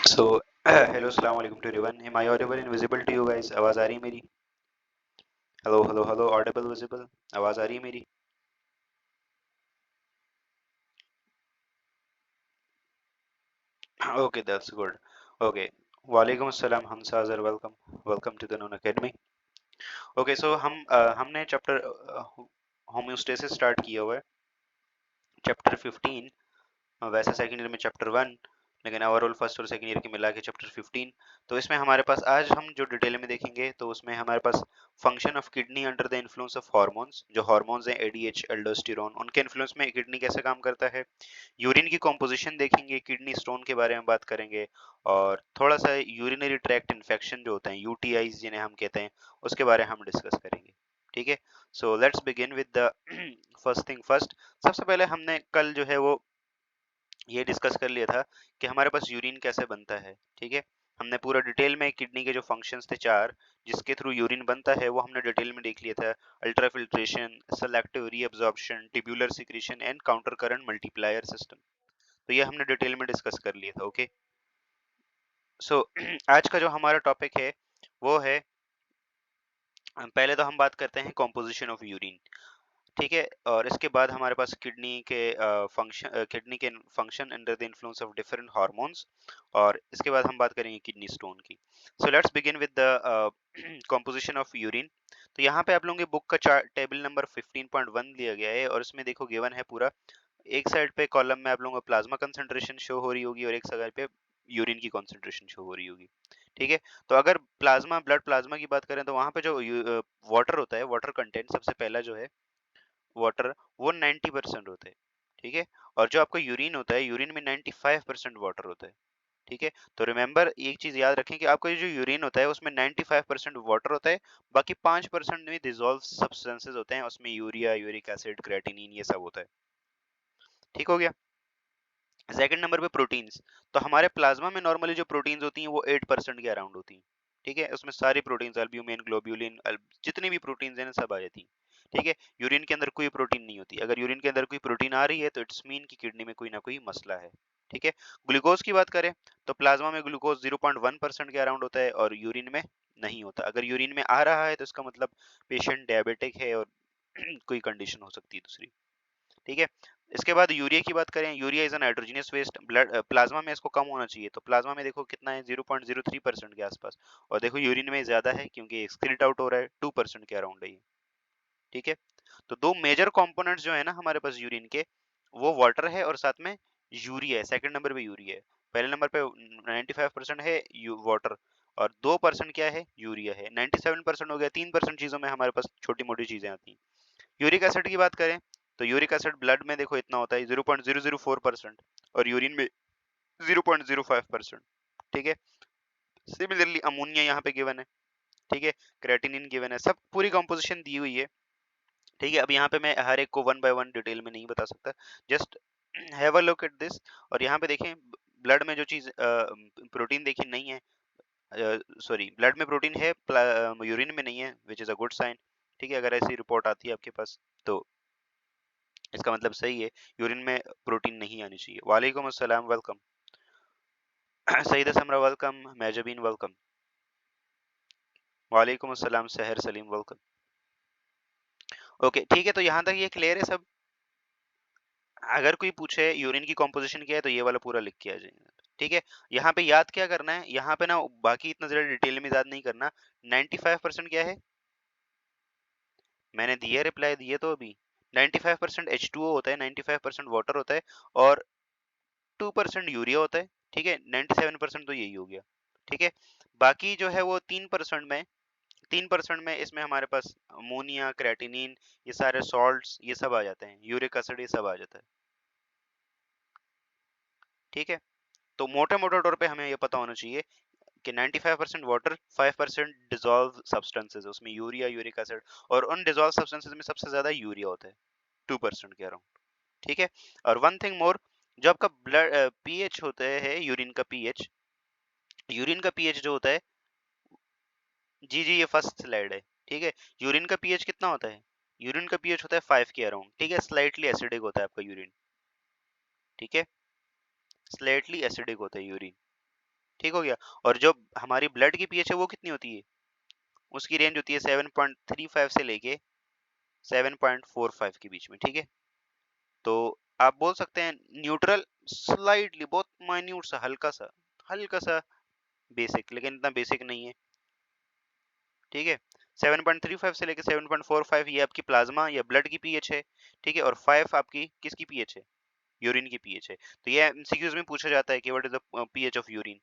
So, hello, assalamu alaikum to everyone. Am I audible and visible to you guys? आवाज आ रही है मेरी? Hello, hello, hello. Audible, visible. आवाज आ रही है मेरी? Okay, that's good. Okay. Walaikum assalam, Hamza Azhar. Welcome. Welcome to the Known Academy. Okay, so हमने chapter homeostasis start किया हुआ है. चैप्टर 15. वैसे सेकंड ईयर में चैप्टर 1, लेकिन ओवरऑल फर्स्ट और सेकंड ईयर के मिला के चैप्टर 15. तो इसमें हमारे पास आज हम जो डिटेल में देखेंगे तो उसमें हमारे पास function of kidney under the influence of hormones. जो हार्मोन्स हैं एडीएच, एल्डोस्टेरोन, उनके इन्फ्लुएंस में किडनी कैसे काम करता है. यूरिन की कॉम्पोजिशन देखेंगे, किडनी स्टोन के बारे में बात करेंगे, और थोड़ा सा यूरिनरी ट्रैक्ट इन्फेक्शन जो होते हैं, यूटीआईज जिन्हें हम कहते हैं, उसके बारे में हम डिस्कस करेंगे. ठीक है, so let's begin with the first thing first. सबसे पहले हमने कल जो है वो ये डिस्कस कर लिया था कि हमारे पास यूरिन कैसे बनता है. ठीक है, हमने पूरा डिटेल में किडनी के जो फंक्शंस थे चार, जिसके थ्रू यूरिन बनता है, वो हमने डिटेल में देख लिया था. Ultra filtration, selective reabsorption, tubular secretion and counter current multiplier system. तो ये हमने डिटेल में डिस्कस कर लिया था. ओके, सो आज का जो हमारा टॉपिक है वो है, पहले तो हम बात करते हैं कॉम्पोजिशन ऑफ यूरिन. ठीक है, और इसके बाद हमारे पास किडनी के function under the influence of different hormones, और इसके बाद हम बात करेंगे किडनी स्टोन की. So let's begin with the composition of urine. तो यहाँ पे आप लोगों की बुक का टेबल नंबर 15.1 दिया गया है, और इसमें देखो गिवन है पूरा. एक साइड पे कॉलम में आप लोगों को प्लाज्मा कंसंट्रेशन शो हो रही होगी, और एक साइड पे यूरिन की कंसंट्रेशन शो हो रही होगी. ठीक है, तो अगर ब्लड प्लाज्मा की बात करें तो वहां पे जो वाटर होता है, वाटर कंटेंट सबसे पहला जो है वाटर, वो 90% होते हैं. ठीक है, और जो आपका यूरिन होता है, यूरिन में 95% वाटर होता है. ठीक है, तो रिमेंबर एक चीज याद रखें कि आपका जो यूरिन होता है उसमें 95% वाटर होता है, बाकी 5% में डिजोल्व सब्सटेंसेस होते हैं, उसमें यूरिया, यूरिक एसिड, क्रेटिनिन, ये सब होता है. ठीक हो गया. सेकंड नंबर पे प्रोटीन्स. तो हमारे प्लाज्मा में नॉर्मली जो प्रोटीन्स होती हैं वो 8% के अराउंड होती हैं. ठीक है, उसमें सारी प्रोटीन्स, अल्ब्यूमिन, ग्लोब्यूलिन, जितनी भी प्रोटीन्स हैं सब आ जाती हैं. ठीक है, यूरिन के अंदर कोई प्रोटीन नहीं होती. अगर यूरिन के अंदर कोई प्रोटीन आ रही है तो इट्स मीन कि किडनी में कोई ना कोई मसला है. ठीक है, ग्लूकोज की बात करें तो प्लाज्मा में ग्लूकोज 0.1% के अराउंड होता है, और यूरिन में नहीं होता. अगर यूरिन में आ रहा है तो इसका मतलब पेशेंट डायबिटिक है, और कोई कंडीशन हो सकती है दूसरी. ठीक है, इसके बाद यूरिया की बात करें, urea is an hydrogenous waste. Blood plasma में इसको कम होना चाहिए, तो प्लाज्मा में देखो कितना है, 0.03% के आसपास. और देखो यूरिन में ज्यादा है क्योंकि एक्सक्रीट आउट हो रहा है, 2% के अराउंड है ये. ठीक है, तो दो मेजर कंपोनेंट्स जो है ना हमारे पास यूरिन के, वो वाटर है और साथ में यूरिया है. सेकंड नंबर पे यूरिया है, पहले नंबर पे 95% है वाटर, और 2% क्या है, यूरिया है. 97% हो गया. 3% चीजों में हमारे पास छोटी मोटी चीजें आती हैं. यूरिक एसिड की बात करें तो यूरिक एसिड ब्लड में देखो इतना होता है 0.004%, और यूरिन में 0.05%. ठीक है, सिमिलरली अमोनिया यहाँ पे गिवन है. ठीक है, क्रेटिनिन गिवन है, सब पूरी कंपोजिशन दी हुई है. ठीक है, अब यहाँ पे मैं हर एक को वन बाय वन डिटेल में नहीं बता सकता, just have a look at this. और यहाँ पे देखें, ब्लड में जो चीज प्रोटीन देखी नहीं है, सॉरी ब्लड में प्रोटीन है, यूरिन में नहीं है, which is a good sign. ठीक है, अगर ऐसी रिपोर्ट आती है आपके पास तो इसका मतलब सही है, यूरिन में प्रोटीन नहीं आनी चाहिए. वालेकुम अस्सलाम, welcome. Saeed Samra welcome, Mehjabeen welcome. वालेकुम अस्सलाम सहर सलीम वेलकम. ओके, ठीक है, तो यहाँ तक ये क्लियर है सब. अगर कोई पूछे यूरिन की कॉम्पोजिशन क्या है तो ये वाला पूरा लिख के आ जाएगा. ठीक है, यहाँ पे याद क्या करना है, यहाँ पे ना बाकी इतना ज्यादा डिटेल में याद नहीं करना. 95% क्या है, मैंने दिया रिप्लाई दिए तो अभी. 95% H2O होता है, 95% वाटर होता है, और 2% यूरिया होता है. ठीक है, 97% तो यही हो गया. ठीक है, बाकी जो है वो 3% में इसमें हमारे पास अमोनिया, क्रेटिनिन, ये सारे सॉल्ट्स, ये सब आ जाते हैं, यूरिक एसिड, ये सब आ जाता है. ठीक है, तो मोटे मोटे तौर पे हमें ये पता होना चाहिए कि 95% वाटर, 5% डिजोल्व सब्सटेंसेस, उसमें यूरिया, यूरिक एसिड, और उन डिजोल्व सब्सटेंसेस में सबसे ज्यादा यूरिया होता है, 2% के अराउंड. ठीक है, और वन थिंग मोर, जो आपका ब्लड पीएच होता है, यूरिन का पीएच, यूरिन का पीएच जो होता है, जी जी ये फर्स्ट स्लाइड है. ठीक है, यूरिन का पीएच कितना होता है, यूरिन का पीएच होता है 5 के अराउंड. ठीक है, स्लाइटली एसिडिक होता है आपका यूरिन. ठीक है, स्लाइटली एसिडिक होता है यूरिन. ठीक हो गया। और जो हमारी ब्लड की पीएच है वो कितनी होती है, उसकी रेंज होती है 7.35 से लेके 7.45 के बीच में, ठीक है। तो आप बोल सकते हैं न्यूट्रल, स्लाइडली, बहुत माइन्यूट सा, हल्का सा बेसिक, लेकिन इतना बेसिक नहीं है, ठीक है। 7.35 से लेके 7.45 ये आपकी प्लाज्मा या ब्लड की पीएच है, ठीक है। और 5 आपकी किसकी पीएच है, यूरिन की पीएच है। तो ये एमसीक्यूज में पूछा जाता है कि what is the pH of urine,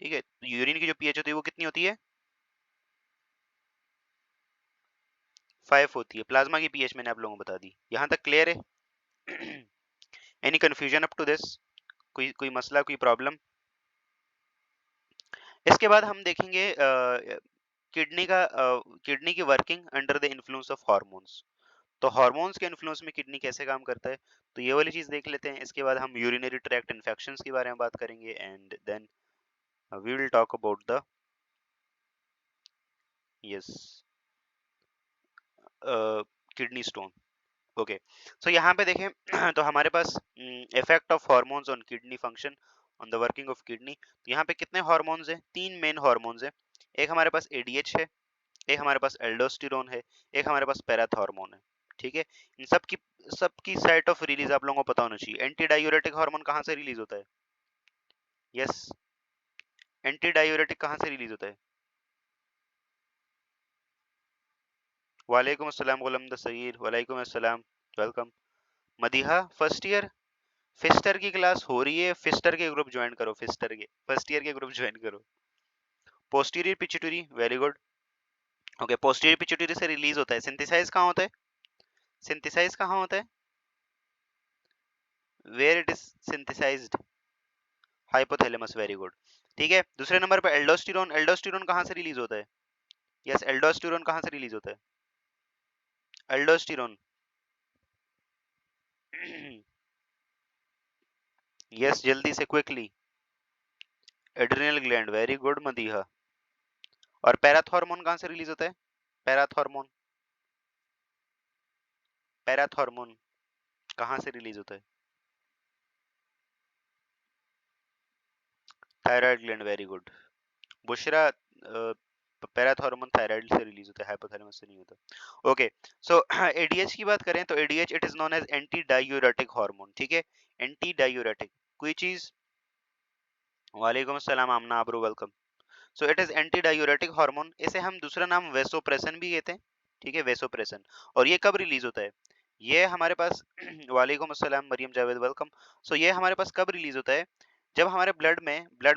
ठीक है। तो यूरिन की जो पीएच होती है वो कितनी होती है, 5 होती है। प्लाज्मा की पीएच मैंने आप लोगों को बता दी, यहाँ तक क्लियर है? Any confusion up to this, कोई कोई मसला, कोई प्रॉब्लम? इसके बाद हम देखेंगे किडनी की working under the influence of hormones. तो हार्मोन्स के इन्फ्लुएंस में किडनी कैसे काम करता है, तो ये वाली चीज देख लेते हैं। इसके बाद हम यूरिनरी ट्रैक्ट इन्फेक्शंस के बारे में बात करेंगे, and then we will talk about the, yes, kidney stone. Okay, so यहाँ पे देखें तो हमारे पास effect of hormones on kidney function, on the working of kidney. तो यहाँ पे कितने हार्मोन्स हैं, 3 मेन हार्मोन्स हैं। एक हमारे पास एडीएच है, एक हमारे पास एल्डोस्टेरोन है, एक हमारे पास पैराथॉर्मोन है, ठीक है। इन सबकी साइट ऑफ रिलीज आप लोगों को पता होना चाहिए। एंटी डायूरेटिक हार्मोन कहाँ से रिलीज होता है, यस, एंटी डायूरेटिक कहाँ से रिलीज होता है? वालेकुम अस्सलाम गुलाम द सगीर, वालेकुम अस्सलाम, वेलकम। मदीहा फर्स्ट ईयर, फिस्टर की क्लास हो रही है, फिस्टर के ग्रुप ज्वाइन करो, फिस्टर के फर्स्ट ईयर के ग्रुप ज्वाइन करो। Posterior pituitary, very good. Okay, posterior pituitary से रिलीज होता है, सिंथेसाइज कहाँ होता है, सिंथेसाइज कहाँ होता है, where it is synthesized, hypothalamus, very good, ठीक है। दूसरे नंबर पे एल्डोस्टेरोन, एल्डोस्टेरोन कहाँ से रिलीज होता है, यस, एल्डोस्टेरोन कहाँ से रिलीज होता है, एल्डोस्टेरोन, यस, जल्दी से, quickly, adrenal gland, very good Madiha. और पैराथॉर्मोन कहाँ से रिलीज होता है, पैराथॉर्मोन, पैराथॉर्मोन कहाँ से रिलीज होता है, thyroid gland, very good. Bushra, parathormone thyroid से रिलीज होता है, हाइपोथैलेमस से नहीं होता। ओके, सो एडीएच की बात करें तो ADH it is known as anti diuretic hormone, ठीक है, एंटी डायूरेटिक, कोई चीज, वालेकुम अस्सलाम Aamna Aabroo, welcome. So it is anti diuretic hormone, इसे हम दूसरा नाम वेसोप्रेसन भी कहते हैं, ठीक है, वेसोप्रेसन। और ये कब रिलीज होता है, ये हमारे पास वालेकुम अस्सलाम मरियम जावेद, वेलकम। सो ये हमारे पास कब रिलीज होता है, जब हमारे ब्लड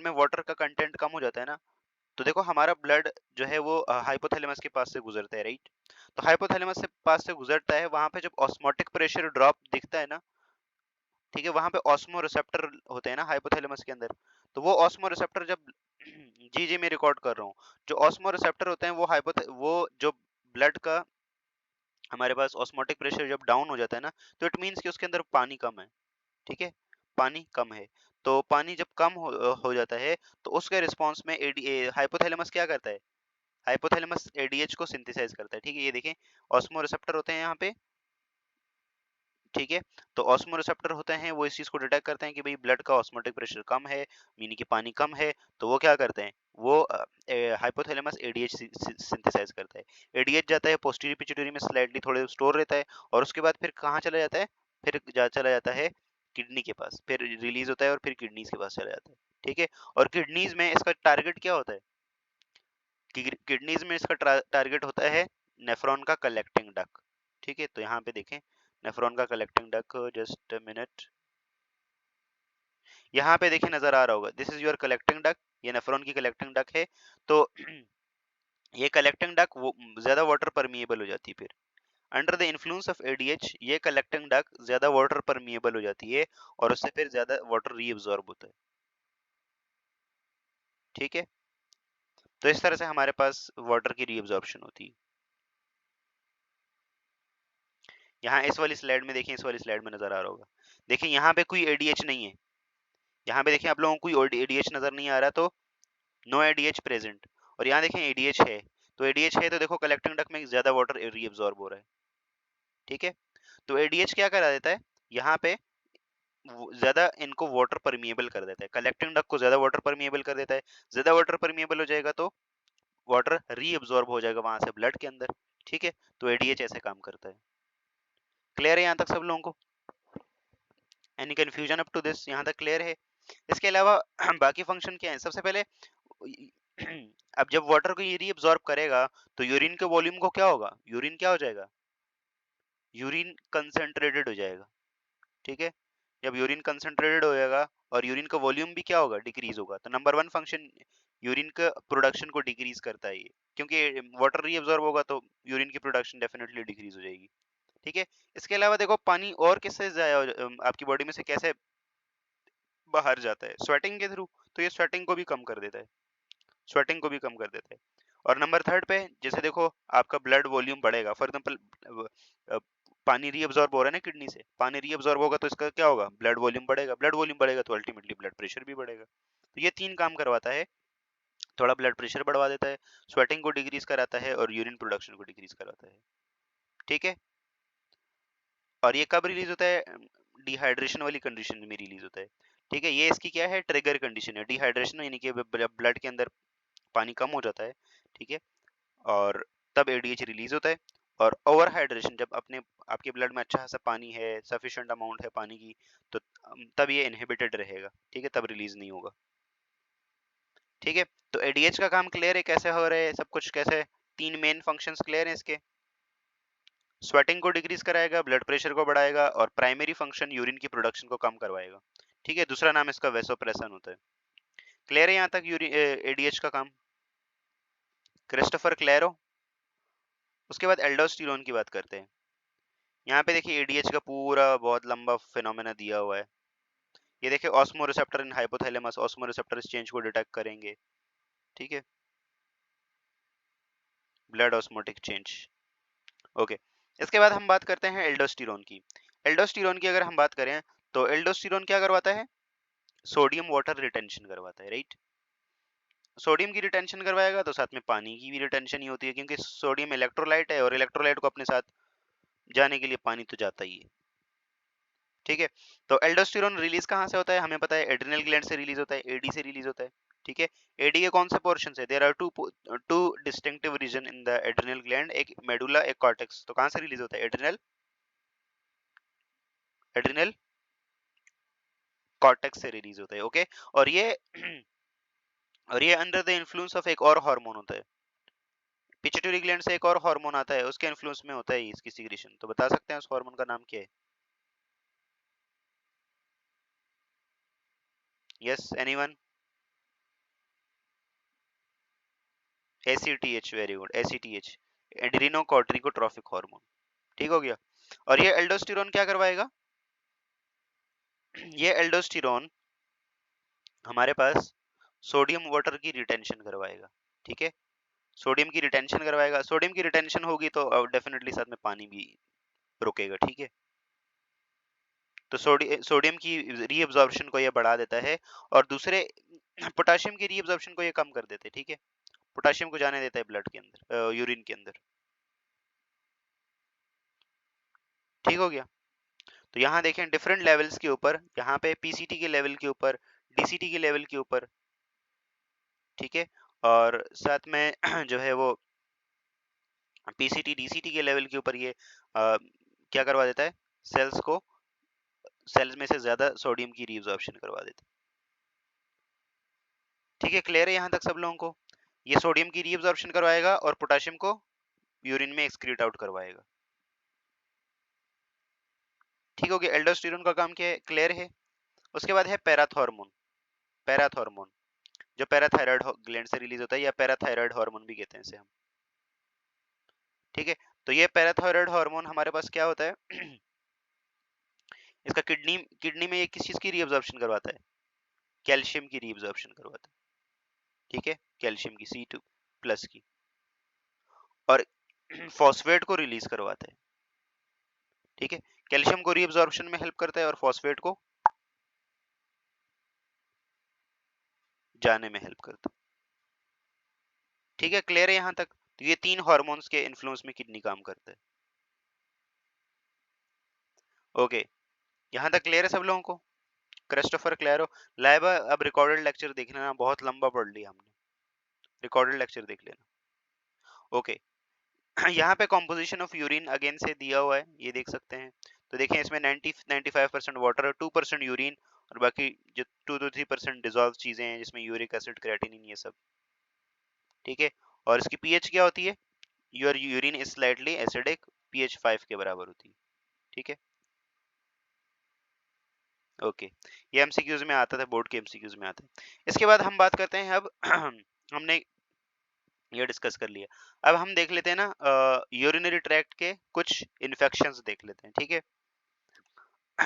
में वाटर का कंटेंट कम हो जाता है ना। तो देखो हमारा ब्लड जो है वो हाइपोथैलेमस के पास से गुजरता है, राइट। तो हाइपोथैलेमस से पास से गुजरता है, वहां पे जब ऑस्मोटिक प्रेशर ड्रॉप दिखता है ना, ठीक है, वहां पे ऑस्मो रिसेप्टर होते हैं ना हाइपोथैलेमस के अंदर। तो वो ऑस्मो रिसेप्टर जब जी जी मैं रिकॉर्ड कर रहा हूँ, जो ऑस्मो रिसेप्टर होते हैं वो जो ब्लड का हमारे पास ऑस्मोटिक प्रेशर जब डाउन हो जाता है ना, तो इट मीन्स कि उसके अंदर पानी कम है, ठीक है, पानी कम है। तो पानी जब कम हो जाता है, तो उसके रिस्पॉन्स में हाइपोथैलेमस क्या करता है, हाइपोथैलेमस एडीएच को सिंथेसाइज करता है, ठीक है। ये देखें, ऑस्मो रिसेप्टर होते हैं यहाँ पे, ठीक है। तो ऑस्मो रिसेप्टर होते हैं, वो इस चीज को डिटेक्ट करते हैं कि भाई ब्लड का ऑस्मोटिक प्रेशर कम है, मीनिंग कि पानी कम है। तो वो क्या करते हैं, वो हाइपोथैलेमस एडीएच सिंथेसाइज करता है। एडीएच जाता है पोस्टीरियर पिट्यूटरी में, स्लाइडली थोड़े स्टोर रहता है, और उसके बाद फिर कहाँ चला जाता है, फिर चला जाता है किडनी के पास, फिर रिलीज होता है और फिर किडनीज के पास चला जाता है, ठीक है। और किडनीज में इसका टारगेट क्या होता है, किडनीज में इसका टारगेट होता है नेफ्रॉन का कलेक्टिंग डक्ट, ठीक है। तो यहाँ पे देखें नेफ्रॉन का collecting duct, just a minute, यहाँ पे देखिए नजर आ रहा होगा, this is your collecting duct, ये नेफ्रॉन की कलेक्टिंग डक्ट है। तो ये कलेक्टिंग डक्ट ज्यादा वाटर परमिएबल हो जाती है, फिर under the influence of ADH ये कलेक्टिंग डक्ट ज्यादा वाटर परमिएबल हो जाती है, और उससे फिर ज्यादा वाटर रीअब्सॉर्ब होता है, ठीक है। तो इस तरह से हमारे पास वाटर की रीअब्सॉर्प्शन होती है। यहाँ इस वाली स्लाइड में देखिए, इस वाली स्लाइड में नजर आ रहा होगा, देखिए यहाँ पे कोई एडीएच नहीं है, यहाँ पे देखिए आप लोगों को कोई एडीएच नजर नहीं आ रहा, तो नो एडीएच प्रेजेंट। और यहाँ देखें एडीएच है, तो एडीएच है तो देखो कलेक्टिंग डक्ट में ज्यादा वाटर रीअब्सॉर्ब हो रहा है, ठीक है। तो एडीएच क्या करा देता है, यहाँ पे ज्यादा इनको वाटर परमिएबल कर देता है, कलेक्टिंग डक्ट को ज्यादा वाटर परमिएबल कर देता है। ज्यादा वाटर परमिएबल हो जाएगा तो वाटर रीअब्सॉर्ब हो जाएगा वहां से ब्लड के अंदर। ठीक है, तो एडीएच ऐसे काम करता है। क्लियर है यहाँ तक सब लोगों को? Any confusion up to this? यहाँ तक क्लियर है? इसके अलावा बाकी फंक्शन क्या है? सबसे पहले अब जब वाटर को ये रीअब्सॉर्ब करेगा तो यूरिन के वॉल्यूम को क्या होगा, यूरिन क्या हो जाएगा, यूरिन कंसंट्रेटेड हो जाएगा। ठीक है, जब यूरिन कंसंट्रेटेड हो जाएगा और यूरिन का वॉल्यूम भी क्या होगा, डिक्रीज होगा। तो नंबर वन फंक्शन यूरिन का प्रोडक्शन को डिक्रीज करता है ये, क्योंकि वाटर रीअब्सॉर्ब होगा तो यूरिन की प्रोडक्शन डेफिनेटली डिक्रीज हो जाएगी। ठीक है, इसके अलावा देखो पानी और किससे आपकी बॉडी में से कैसे बाहर जाता है, स्वेटिंग के थ्रू। तो ये स्वेटिंग को भी कम कर देता है, स्वेटिंग को भी कम कर देता है। और नंबर थर्ड पे जैसे देखो आपका ब्लड वॉल्यूम बढ़ेगा, फॉर एग्जांपल पानी रीअब्सॉर्ब हो रहा है ना किडनी से, पानी रीअब्सॉर्ब होगा तो इसका क्या होगा, ब्लड वॉल्यूम बढ़ेगा, ब्लड वॉल्यूम बढ़ेगा तो अल्टीमेटली ब्लड प्रेशर भी बढ़ेगा। तो ये तीन काम करवाता है, थोड़ा ब्लड प्रेशर बढ़वा देता है, स्वेटिंग को डिक्रीज कराता है और यूरिन प्रोडक्शन को डिक्रीज कराता है। ठीक है, और ये कब रिलीज होता है, डिहाइड्रेशन वाली कंडीशन में रिलीज होता है। ठीक है, ये इसकी क्या है, ट्रिगर कंडीशन है डिहाइड्रेशन, यानी कि ब्लड के अंदर पानी कम हो जाता है। ठीक है, और तब एडीएच रिलीज होता है। और ओवर हाइड्रेशन, जब अपने आपके ब्लड में अच्छा खासा पानी है, सफिशिएंट अमाउंट है पानी की, तो तब ये इनहिबिटेड रहेगा। ठीक है, तब रिलीज नहीं होगा। ठीक है, तो एडीएच का काम क्लियर है, कैसे हो रहा है सब कुछ, कैसे तीन मेन फंक्शंस क्लियर हैं इसके। स्वेटिंग को डिक्रीज कराएगा, ब्लड प्रेशर को बढ़ाएगा और प्राइमरी फंक्शन यूरिन की प्रोडक्शन को कम करवाएगा। ठीक है, दूसरा नाम इसका वेसोप्रेसन होता है। क्लियर है यहाँ तक एडीएच का काम? Christopher Clairo. उसके बाद एल्डोस्टेरोन की बात करते हैं। यहाँ पे देखिए एडीएच का पूरा बहुत लंबा फिनोमेना दिया हुआ है। ये देखिए osmo receptor in hypothalamus, osmo receptor इस चेंज को डिटेक्ट करेंगे। ठीक है, ब्लड ऑस्मोटिक चेंज। ओके, इसके बाद हम बात करते हैं एल्डोस्टेरोन की। एल्डोस्टेरोन की अगर हम बात करें तो एल्डोस्टेरोन क्या करवाता है, सोडियम वाटर रिटेंशन करवाता है, राइट। सोडियम की रिटेंशन करवाएगा तो साथ में पानी की भी रिटेंशन ही होती है, क्योंकि सोडियम इलेक्ट्रोलाइट है और इलेक्ट्रोलाइट को अपने साथ जाने के लिए पानी तो जाता ही है। ठीक है, तो एल्डोस्टेरोन रिलीज कहाँ से होता है, हमें पता है एड्रिनल ग्लैंड से रिलीज होता है, एडी से रिलीज होता है। ठीक है, एडी के कौन से पोर्शन है, there are two distinctive region in the adrenal gland, एक मेडुला एक कॉर्टेक्स। तो कहाँ से रिलीज होता है, एड्रिनल, एड्रिनल कॉर्टेक्स से रिलीज होता है। ओके, और ये और ये अंडर द इन्फ्लुएंस ऑफ एक और हार्मोन होता है, पिट्यूटरी ग्लैंड से एक और हार्मोन आता है, उसके इन्फ्लुएंस में होता है इसकी सिक्रीशन। तो बता सकते हैं उस हार्मोन का नाम क्या है? Yes, anyone? ACTH, very good, ACTH, adrenocorticotrophic hormone. ठीक हो गया। और ये एल्डोस्टेरोन क्या करवाएगा, ये एल्डोस्टेरोन हमारे पास सोडियम वाटर की रिटेंशन करवाएगा। ठीक है, सोडियम की रिटेंशन करवाएगा, सोडियम की रिटेंशन होगी तो डेफिनेटली साथ में पानी भी रुकेगा। ठीक है, तो सोडियम की रीअब्जॉर्प्शन को ये बढ़ा देता है और दूसरे पोटाशियम की रीअब्जॉर्प्शन को ये कम कर देते हैं। ठीक है, पोटाशियम को जाने देता है ब्लड के अंदर, यूरिन के अंदर। ठीक हो गया। तो यहाँ देखें डिफरेंट लेवल्स के ऊपर, यहाँ पे पीसीटी के लेवल के ऊपर, डीसीटी के लेवल के ऊपर। ठीक है, और साथ में जो है वो पीसीटी डीसीटी के लेवल के ऊपर ये क्या करवा देता है, सेल्स को, सेल्स में से ज्यादा सोडियम की रीअब्जॉर्प्शन करवा देता है। ठीक है, क्लियर है यहाँ तक सब लोगों को? ये सोडियम की रीअब्जॉर्प्शन करवाएगा और पोटेशियम को यूरिन में एक्सक्रीट आउट करवाएगा। ठीक हो गया, एल्डोस्टेरोन का काम क्या है, क्लियर है। उसके बाद है पैराथॉर्मोन। पैराथॉर्मोन जो पैराथायराइड ग्लैंड से रिलीज होता है, या पैराथायराइड हार्मोन भी कहते हैं इसे हम। ठीक है, तो ये पैराथायराइड हार्मोन हमारे पास क्या होता है इसका किडनी, किडनी में ये किस चीज की रीअब्जॉर्प्शन करवाता है, कैल्शियम की रीअब्जॉर्प्शन करवाता है। ठीक है, कैल्शियम की C2+ की, और फॉस्फेट को रिलीज करवाता है। ठीक है, कैल्शियम को रीअब्जॉर्प्शन में हेल्प करता है और फॉस्फेट को जाने में हेल्प करता है। ठीक है, क्लियर है यहाँ तक? तो ये तीन हार्मोन्स के इन्फ्लुएंस में किडनी काम करता है। ओके, यहाँ तक क्लियर है सब लोगों को? क्रिस्टोफर क्लैरो। लाइबा अब रिकॉर्डेड लेक्चर देख लेना, बहुत लंबा पढ़ लिया हमने, रिकॉर्डेड लेक्चर देख लेना। ओके। यहाँ पे कॉम्पोजिशन ऑफ यूरिन अगेन से दिया हुआ है, ये देख सकते हैं। तो देखें इसमें 95% वाटर और 2% यूरिन, और बाकी जो 2 to 3% डिजॉल्व चीजें हैं जिसमें यूरिक एसिड, क्रेटिनिन, ये सब। ठीक है। और इसकी पीएच क्या होती है? Your urine is slightly acidic, pH 5 के बराबर होती है। ठीक है। ओके। ये एमसीक्यूज में आता था, बोर्ड के एमसीक्यूज में आता है। इसके बाद हम बात करते हैं अब हमने ये डिस्कस कर लिया। अब हम देख लेते हैं ना यूरिनरी ट्रैक्ट के कुछ इन्फेक्शंस देख लेते हैं। ठीक है।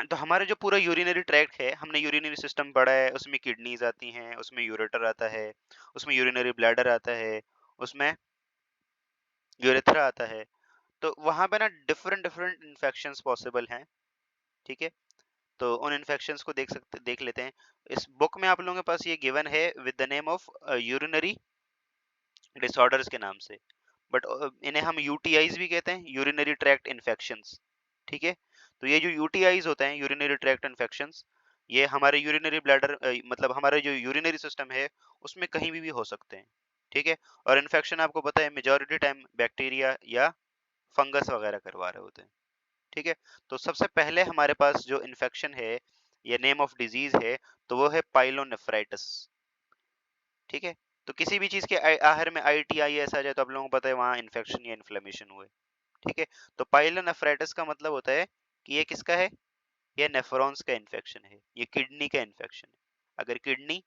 तो हमारे जो पूरा यूरिनरी ट्रैक्ट है, हमने यूरिनरी सिस्टम पढ़ा है, उसमें किडनीज आती हैं, उसमें यूरेटर आता है, उसमें यूरिनरी ब्लैडर आता है, उसमें यूरेथ्रा आता है। तो वहां पे ना डिफरेंट डिफरेंट इन्फेक्शंस पॉसिबल हैं। ठीक है। तो उन इन्फेक्शंस को देख लेते हैं। इस बुक में आप लोगों के पास ये गिवन है with the name of urinary disorders के नाम से, बट इन्हें हम यूटीआईज भी कहते हैं, यूरिनरी ट्रैक्ट इन्फेक्शंस। ठीक है। तो ये जो यूटीआईज होते हैं, यूरिनरी ट्रैक्ट इन्फेक्शंस, ये हमारे यूरिनरी ब्लैडर मतलब हमारे जो यूरिनरी सिस्टम है उसमें कहीं भी हो सकते हैं। ठीक है। और इन्फेक्शन आपको पता है मेजॉरिटी टाइम बैक्टीरिया या फंगस वगैरह करवा रहे होते हैं। ठीक है। तो सबसे पहले हमारे पास जो इन्फेक्शन है या नेम ऑफ डिजीज है, तो वो है पाइलोनेफ्राइटिस। ठीक है। तो किसी भी चीज के आहार में ITIS आ जाए तो आप लोगों को पता है वहां इन्फेक्शन या इन्फ्लेमेशन हुए। ठीक है। तो पाइलोनेफ्राइटिस का मतलब होता है कि ये किसका है? ये नेफ्रॉन्स का इन्फेक्शन है, ये किडनी का इन्फेक्शन है। अगर किडनी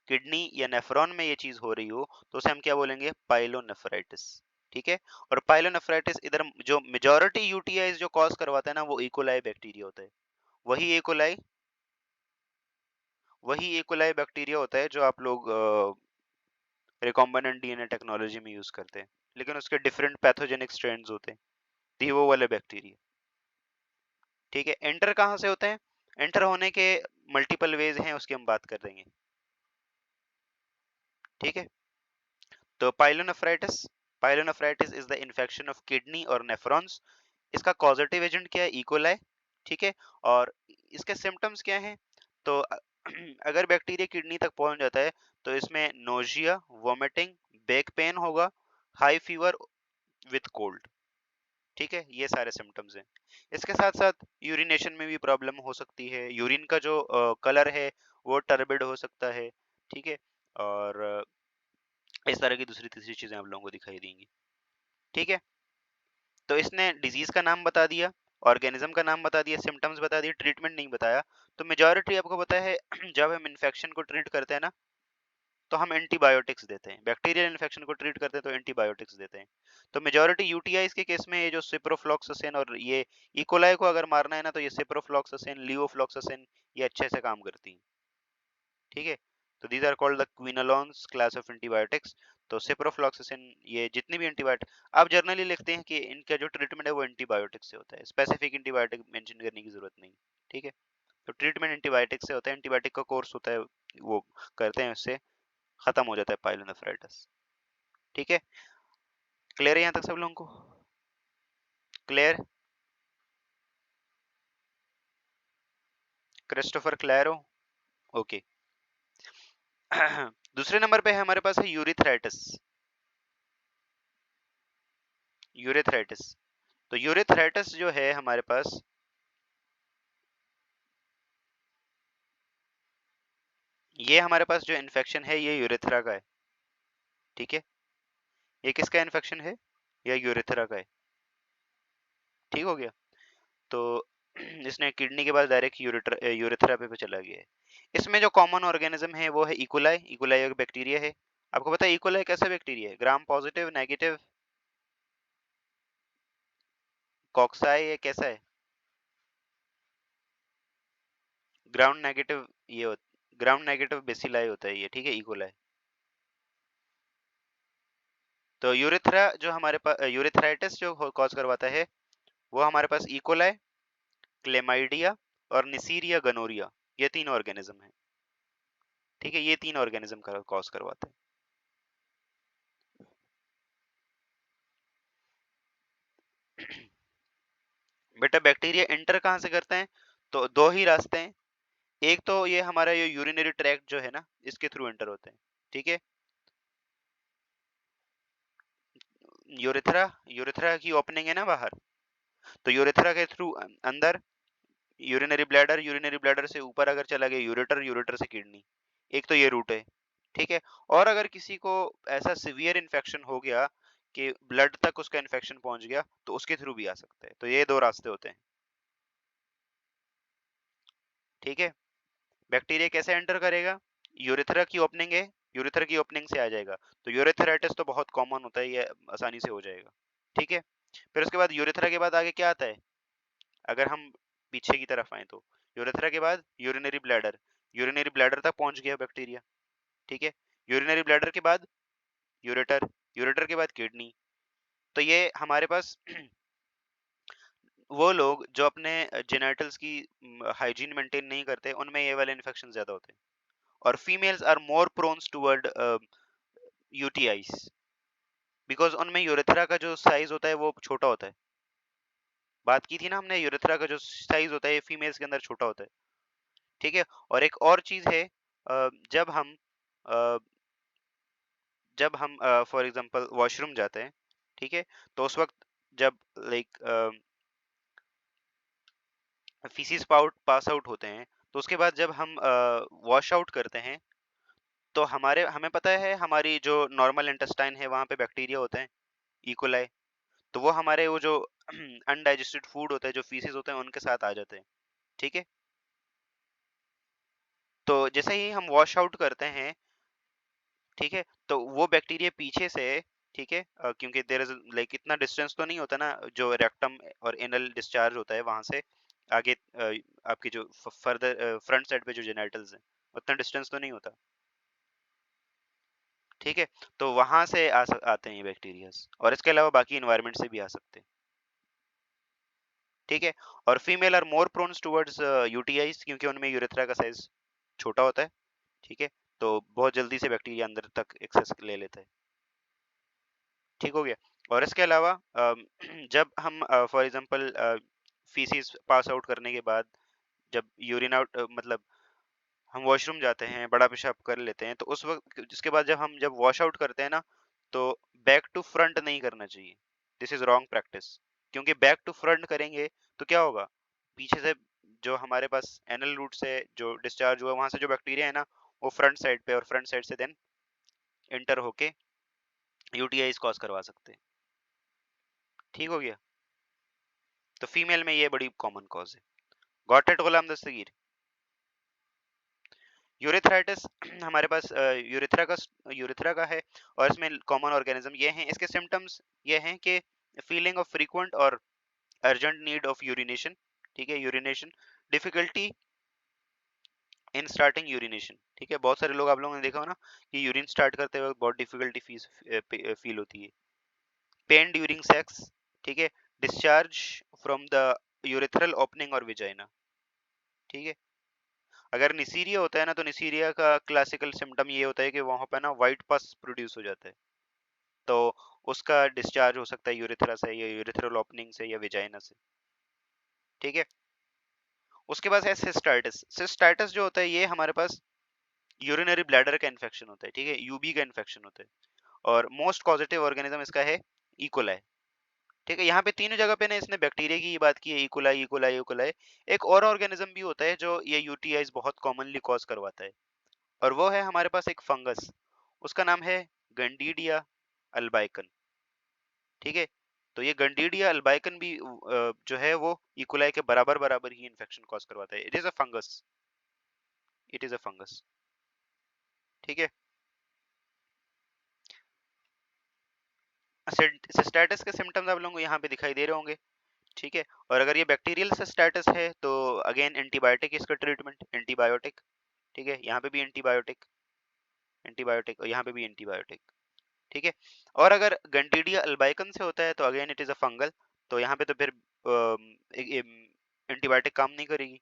किडनी या नेफ्रॉन में ये चीज हो रही हो तो उसे हम क्या बोलेंगे? पाइलोनेफ्राइटिस। ठीक है। और पाइलोनेफ्राइटिस इधर जो मेजॉरिटी यूटीआई जो कॉज करवाता है ना, वो इकोलाई बैक्टीरिया होता है। वही इकोलाई वही इकोलाई बैक्टीरिया होता है जो आप लोग रिकॉम्बिनेंट डीएनए टेक्नोलॉजी में यूज करते हैं, लेकिन उसके डिफरेंट पैथोजेनिक स्ट्रेन्स होते हैं। तो ये वो वाले बैक्टीरिया। ठीक है। एंटर कहाँ से होते हैं? एंटर होने के मल्टीपल वेज हैं, उसकी हम बात कर देंगे। ठीक है। तो pyelonephritis is the infection of kidney और नेफ्रॉन्स। इसका कॉजेटिव एजेंट क्या है? इकोलाई। ठीक है। और इसके सिम्टम्स क्या हैं? तो अगर बैक्टीरिया किडनी तक पहुंच जाता है तो इसमें नोजिया, वोमिटिंग, बैक पेन होगा, हाई फीवर विथ कोल्ड। ठीक है। ये सारे सिम्टम्स हैं। इसके साथ साथ यूरिनेशन में भी प्रॉब्लम हो सकती है, यूरिन का जो कलर है वो टर्बिड हो सकता है। ठीक है। और इस तरह की दूसरी तीसरी चीजें आप लोगों को दिखाई देंगी। ठीक है। तो इसने डिजीज का नाम बता दिया, ऑर्गेनिज्म का नाम बता दिया, सिम्टम्स बता दिए, ट्रीटमेंट नहीं बताया। तो मेजॉरिटी आपको पता है जब हम इन्फेक्शन को ट्रीट करते हैं ना, तो हम एंटीबायोटिक्स देते हैं। बैक्टीरियल इन्फेक्शन को ट्रीट करते हैं तो एंटीबायोटिक्स देते हैं। तो मेजॉरिटी यूटीआई के केस में ये जो सिप्रोफ्लॉक्सासिन और ये इकोलाई को अगर मारना है ना, तो ये सिप्रोफ्लॉक्सासिन, लियोफ्लॉक्सासिन, ये अच्छे से काम करती हैं। ठीक है। तो these are called the quinolones class of antibiotics. तो सिप्रोफ्लॉक्सासिन, ये जितनी भी एंटीबायोटिक आप जर्नली लिखते हैं कि इनका जो ट्रीटमेंट है वो एंटीबायोटिक से होता है, स्पेसिफिक एंटीबायोटिक मेंशन करने की जरूरत नहीं। ठीक है। तो ट्रीटमेंट एंटीबायोटिक से होता है, एंटीबायोटिक का कोर्स होता है, वो करते हैं, उससे खत्म हो जाता है पाइलोनेफ्राइटिस। ठीक है। क्लियर है यहाँ तक सब लोगों को? क्लियर? क्रिस्टोफर क्लैरो। ओके। दूसरे नंबर पे है हमारे पास है यूरिथ्राइटिस। यूरिथ्राइटिस। तो यूरिथ्राइटिस जो है हमारे पास, ये हमारे पास जो इन्फेक्शन है ये यूरेथ्रा का है। ठीक है। ये किसका इन्फेक्शन है? ये यूरेथ्रा का है। ठीक हो गया। तो इसने किडनी के बाद डायरेक्ट यूरेथ्रा पे चला गया है। इसमें जो कॉमन ऑर्गेनिज्म है वो है इकोलाई। इकोलाई एक बैक्टीरिया है। आपको पता है इकोलाई कैसा बैक्टीरिया है? ग्राम पॉजिटिव, नेगेटिव, कॉक्साई, ये कैसा है? ग्राउंड नेगेटिव, ये ग्राउंड नेगेटिव बेसिलाई होता है ये। ठीक है। इकोलाई। तो यूरेथ्रा जो हमारे पास यूरेथ्राइटिस जो कॉज करवाता है वो हमारे पास इकोलाई, क्लेमाइडिया और निसीरिया गनोरिया, ये तीन ऑर्गेनिज्म है। ठीक है। ये तीन ऑर्गेनिज्म का कॉज करवाते हैं। बेटा बैक्टीरिया एंटर कहाँ से करते हैं? तो दो ही रास्ते हैं। एक तो ये हमारा ये यूरिनरी ट्रैक्ट जो है ना, इसके थ्रू एंटर होते हैं। ठीक है, यूरेथ्रा, यूरेथ्रा की ओपनिंग है ना बाहर, तो यूरेथ्रा के थ्रू अंदर यूरिनरी ब्लैडर, यूरिनरी ब्लैडर से ऊपर अगर चला गया यूरेटर, यूरेटर से किडनी। एक तो ये रूट है। ठीक है, और अगर किसी को ऐसा सिवियर इन्फेक्शन हो गया कि ब्लड तक उसका इन्फेक्शन पहुंच गया, तो उसके थ्रू भी आ सकता है। तो ये दो रास्ते होते हैं। ठीक है, बैक्टीरिया कैसे एंटर करेगा? यूरेथ्रा की ओपनिंग है, यूरेथ्रा की ओपनिंग से आ जाएगा। तो यूरेथ्राइटिस तो बहुत कॉमन होता है, ये आसानी से हो जाएगा। ठीक है, फिर उसके बाद यूरेथ्रा के बाद आगे क्या आता है? अगर हम पीछे की तरफ आए तो यूरेथ्रा के बाद यूरिनरी ब्लैडर, यूरिनरी ब्लैडर तक पहुंच गया बैक्टीरिया। ठीक है, यूरिनरी ब्लैडर के बाद यूरेटर, यूरेटर के बाद किडनी। तो ये हमारे पास वो लोग जो अपने जेनेटल्स की हाइजीन मेंटेन नहीं करते, उनमें ये वाले इन्फेक्शन ज्यादा होते हैं। और females are more prones toward UTIs, because उनमें यूरेथ्रा का जो साइज होता है वो छोटा होता है। बात की थी ना हमने, यूरेथ्रा का जो साइज होता है फीमेल्स के अंदर छोटा होता है। ठीक है, और एक और चीज है, जब हम अ, फॉर एग्जांपल वॉशरूम जाते हैं, ठीक है, तो उस वक्त जब लाइक फीसिस पास आउट होते हैं, तो उसके बाद जब हम वॉश आउट करते हैं, तो हमें पता है हमारी जो नॉर्मल इंटेस्टाइन है वहां पे बैक्टीरिया होते हैं, इकोलाई। तो वो हमारे वो जो अनडाइजेस्टेड फूड होता है, जो फीसिस होते हैं, उनके साथ आ जाते हैं। ठीक है, तो जैसे ही हम वॉश आउट करते हैं, ठीक है, तो वो बैक्टीरिया पीछे से, ठीक है, क्योंकि देयर इज लाइक इतना डिस्टेंस तो नहीं होता ना, जो रेक्टम और एनल डिस्चार्ज होता है वहां से आगे, आपकी जो फर्दर फ्रंट साइड पे जो जेनिटल्स है, उतना डिस्टेंस तो नहीं होता। ठीक है, तो वहां से आते हैं ये बैक्टीरियाज, और इसके अलावा बाकी इन्वायरमेंट से भी आ सकते हैं। ठीक है, और female are more prones towards UTIs, क्योंकि उनमें यूरेथ्रा का साइज छोटा होता है। ठीक है, तो बहुत जल्दी से बैक्टीरिया अंदर तक एक्सेस ले लेता है। ठीक हो गया, और इसके अलावा जब हम for example faeces pass out करने के बाद, जब यूरिन आउट मतलब हम वॉशरूम जाते हैं, बड़ा पेशाब कर लेते हैं, तो उस वक्त जिसके बाद जब वॉश आउट करते हैं ना, तो बैक टू फ्रंट नहीं करना चाहिए। दिस इज रॉन्ग प्रैक्टिस, क्योंकि बैक टू फ्रंट करेंगे तो क्या होगा? पीछे से जो हमारे पास एनल रूट से जो डिस्चार्ज हुआ, वहां से जो बैक्टीरिया है ना, वो फ्रंट साइड पे और फ्रंट साइड से देन एंटर होके यूटीआईज कॉज करवा सकते हैं। ठीक हो गया, तो फीमेल में ये बड़ी कॉमन कॉज है। Got it Ghulam Dastagir? Urethritis हमारे पास यूरेथ्रा का है, और इसमें कॉमन ऑर्गेनिज्म ये हैं, इसके सिम्टम्स ये हैं कि फीलिंग ऑफ फ्रीक्वेंट और अर्जेंट नीड ऑफ यूरिनेशन। ठीक है, urination, difficulty in starting urination. ठीक है, बहुत सारे लोग, आप लोगों ने देखा हो ना कि यूरिन स्टार्ट करते वक्त बहुत डिफिकल्टी फील होती है। Pen during sex. ठीक है, discharge from the urethral opening और विजाइना। ठीक है, अगर निसीरिया होता है ना, तो निसीरिया का क्लासिकल सिम्टम ये होता है कि वहां पे ना व्हाइट पस प्रोड्यूस हो जाता है। तो उसका डिस्चार्ज हो सकता है यूरेथ्रा से, या यूरेथ्रल ओपनिंग से, या विजाइना से। ठीक है, उसके बाद है सिस्टाइटिस। सिस्टाइटिस जो होता है ये हमारे पास यूरिनरी ब्लैडर का इन्फेक्शन होता है। ठीक है, यूबी का इन्फेक्शन होता है, और मोस्ट पॉजिटिव ऑर्गेनिज्म इसका है इकोलाई। ठीक है, यहाँ पे तीनों जगह पे ना इसने बैक्टीरिया की बात की है, इकोलाई इकोलाई इकोलाई। एक और ऑर्गेनिज्म भी होता है जो ये यूटीआईज बहुत कॉमनली कॉज करवाता है, और वो है हमारे पास एक फंगस, उसका नाम है गंडीडिया अल्बाइकन। ठीक है, तो ये गंडीडिया अल्बाइकन भी जो है वो इकोलाई के बराबर बराबर ही इन्फेक्शन कॉज करवाता है। It is a fungus, it is a fungus. ठीक है, सिस्टाइटिस के सिम्टम्स आप लोगों को यहाँ पे दिखाई दे रहे होंगे। ठीक है, और अगर ये बैक्टीरियल सिस्टाइटिस है तो अगेन एंटीबायोटिक इसका ट्रीटमेंट, एंटीबायोटिक। ठीक है, यहाँ पे भी एंटीबायोटिक, एंटीबायोटिक, और यहाँ पे भी एंटीबायोटिक। ठीक है, और अगर गंडीडिया अल्बाइकन से होता है तो again it is a fungal. तो यहाँ पे तो फिर एंटीबायोटिक काम नहीं करेगी,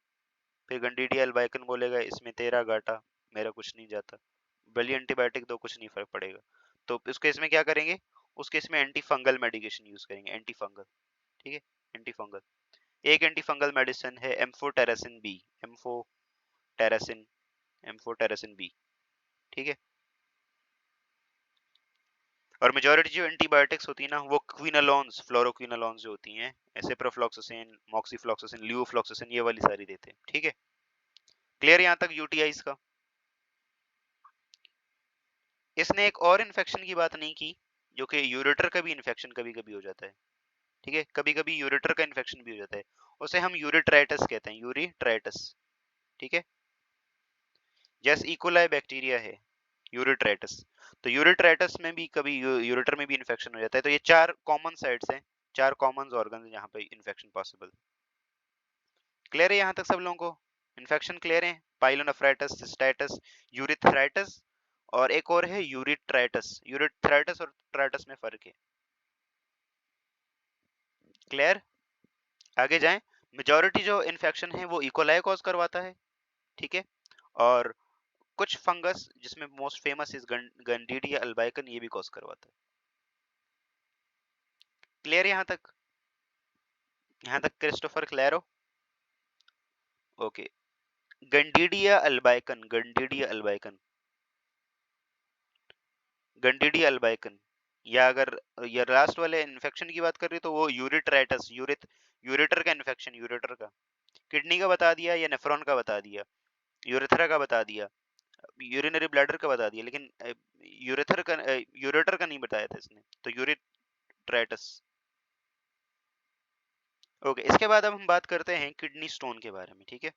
फिर गंडीडिया अल्बाइकन बोलेगा इसमें तेरा घाटा, मेरा कुछ नहीं जाता, भले एंटीबायोटिक दो कुछ नहीं फर्क पड़ेगा। तो उस केस में क्या करेंगे? उस केस में एंटी फंगल मेडिकेशन यूज करेंगे, एंटी फंगल। ठीक है, एंटी फंगल। एक एंटी फंगल मेडिसिन है एम्फोटेरासिन बी, एम्फोटेरासिन एम्फोटेरासिन बी, ठीक है। और मेजोरिटी जो एंटीबायोटिक्स होती है ना वो क्विनोलोन्स, फ्लोरोक्विनोलोन्स जो होती हैं, सेप्रोफ्लॉक्सासिन, मॉक्सीफ्लॉक्सासिन, लियोफ्लॉक्सासिन, ये वाली सारी देते हैं, ठीक है। क्लियर यहाँ तक यूटीआईज का। इसने एक और इन्फेक्शन की बात नहीं की, जो कि यूरेटर का भी इन्फेक्शन कभी कभी हो जाता है, ठीक है। कभी कभी यूरेटर का इन्फेक्शन भी हो जाता है, उसे हम यूरिट्राइटिस कहते हैं, यूरिट्राइटिस, ठीक है। जैसे इकोलाई बैक्टीरिया है, यूरिट्राइटिस, तो यूरिट्राइटिस में भी कभी यूरेटर में भी इन्फेक्शन हो जाता है। तो ये चार कॉमन साइट्स हैं, चार कॉमन ऑर्गन जहाँ पे इन्फेक्शन पॉसिबल। क्लियर है यहाँ तक सब लोगों को? इन्फेक्शन क्लियर है? पाइलोनेफ्राइटिस, सिस्टाइटिस, यूरिथ्राइटिस, और एक और है यूरिट्राइटिस। यूरिथ्राइटिस और ट्राइटिस में फर्क है। क्लियर? आगे जाएं। मेजॉरिटी जो इन्फेक्शन है वो इकोलाई कॉज करवाता है, ठीक है। और कुछ फंगस जिसमें मोस्ट फेमस इज गंडीडिया अल्बाइकन, ये भी कॉज करवाता है। क्लियर यहाँ तक? यहाँ तक क्रिस्टोफर क्लियर हो? ओके। गंडीडिया अल्बाइकन, गंडीडिया अल्बाइकन, गंडीडिया अल्बाइकन, या अगर ये लास्ट वाले इन्फेक्शन की बात कर रही हो तो वो यूरिट्राइटिस, यूरेटर का इन्फेक्शन, यूरेटर का। किडनी का बता दिया या नेफ्रॉन का बता दिया, यूरेथ्रा का बता दिया, यूरिनरी ब्लैडर का बता दिया, लेकिन यूरेथर का यूरेटर का नहीं बताया था इसने, तो यूरिट्राइटिस। ओके, इसके बाद अब हम बात करते हैं किडनी स्टोन के बारे में, ठीक है।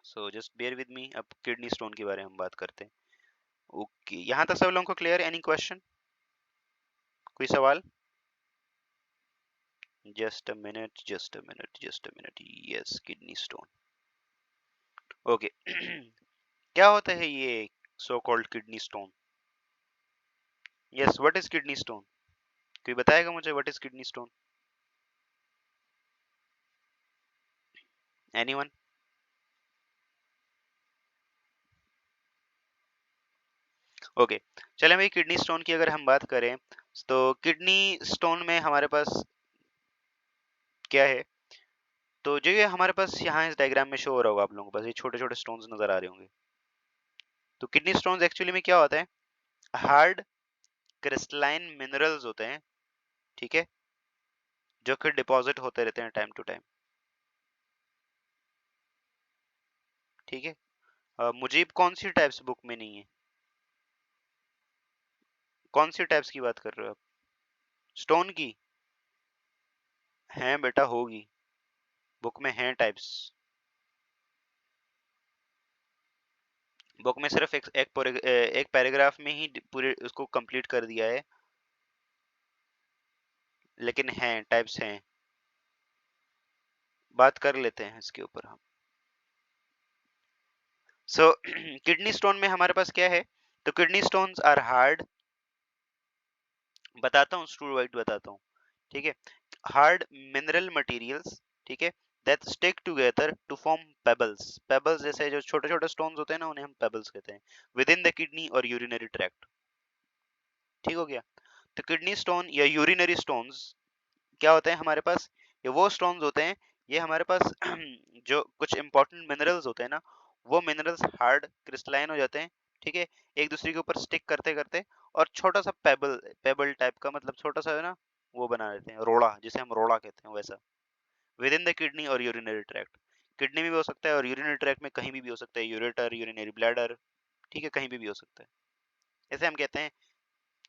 So just bear with me, अब किडनी स्टोन के बारे में हम बात करते हैं। ओके, यहाँ तक सब लोगों को क्लियर है? एनी क्वेश्चन, कोई सवाल? Just a minute, just a minute, just a minute. Yes, kidney stone. Okay. क्या होता है ये so called kidney stone? Yes, what is kidney stone? कोई बताएगा मुझे what is kidney stone? Anyone? Okay, चले भाई, किडनी स्टोन की अगर हम बात करें तो किडनी स्टोन में हमारे पास क्या है? तो जो ये हमारे पास यहाँ इस डायग्राम में शो हो रहा होगा आप लोगों को, बस ये छोटे छोटे स्टोन्स नजर आ रहे होंगे। तो किडनी स्टोन्स एक्चुअली में क्या होता है? हार्ड क्रिस्टलाइन मिनरल्स होते हैं, ठीक है, जो कि डिपॉजिट होते रहते हैं टाइम टू टाइम, ठीक है। मुझे कौन सी टाइप्स बुक में नहीं है? कौन सी टाइप्स की बात कर रहे हो आप? स्टोन की? हैं बेटा, होगी, बुक में हैं टाइप्स। बुक में सिर्फ एक पैराग्राफ में ही पूरे उसको कंप्लीट कर दिया है, लेकिन हैं टाइप्स हैं, बात कर लेते हैं इसके ऊपर हम। सो किडनी स्टोन में हमारे पास क्या है? तो किडनी स्टोन्स आर हार्ड, बताता हूँ, स्टूड वाइट बताता हूँ, ठीक है। हार्ड मिनरल मटेरियल्स, ठीक है, that stick together to form pebbles. Pebbles जैसे जो छोटे छोटे स्टोन्स होते हैं ना, उन्हें हम पेबल्स कहते हैं, विद इन द किडनी और यूरिनरी ट्रैक्ट, ठीक हो गया। तो किडनी स्टोन या यूरिनरी स्टोन्स क्या होते हैं हमारे पास? ये वो स्टोन्स होते हैं, ये हमारे पास जो कुछ इंपॉर्टेंट मिनरल्स होते हैं ना, वो मिनरल्स हार्ड क्रिस्टलाइन हो जाते हैं, ठीक है, एक दूसरे के ऊपर स्टिक करते करते, और छोटा सा पेबल, पेबल टाइप का, मतलब छोटा सा है ना, वो बना लेते हैं, रोड़ा, जिसे हम रोड़ा कहते हैं, वैसा, विद इन द किडनी और यूरिनरी ट्रैक्ट। किडनी में भी हो सकता है और यूरिनरी ट्रैक्ट में कहीं भी हो सकता है, यूरेटर, यूरिनरी ब्लैडर, ठीक है, कहीं भी हो सकता है। ऐसे हम कहते हैं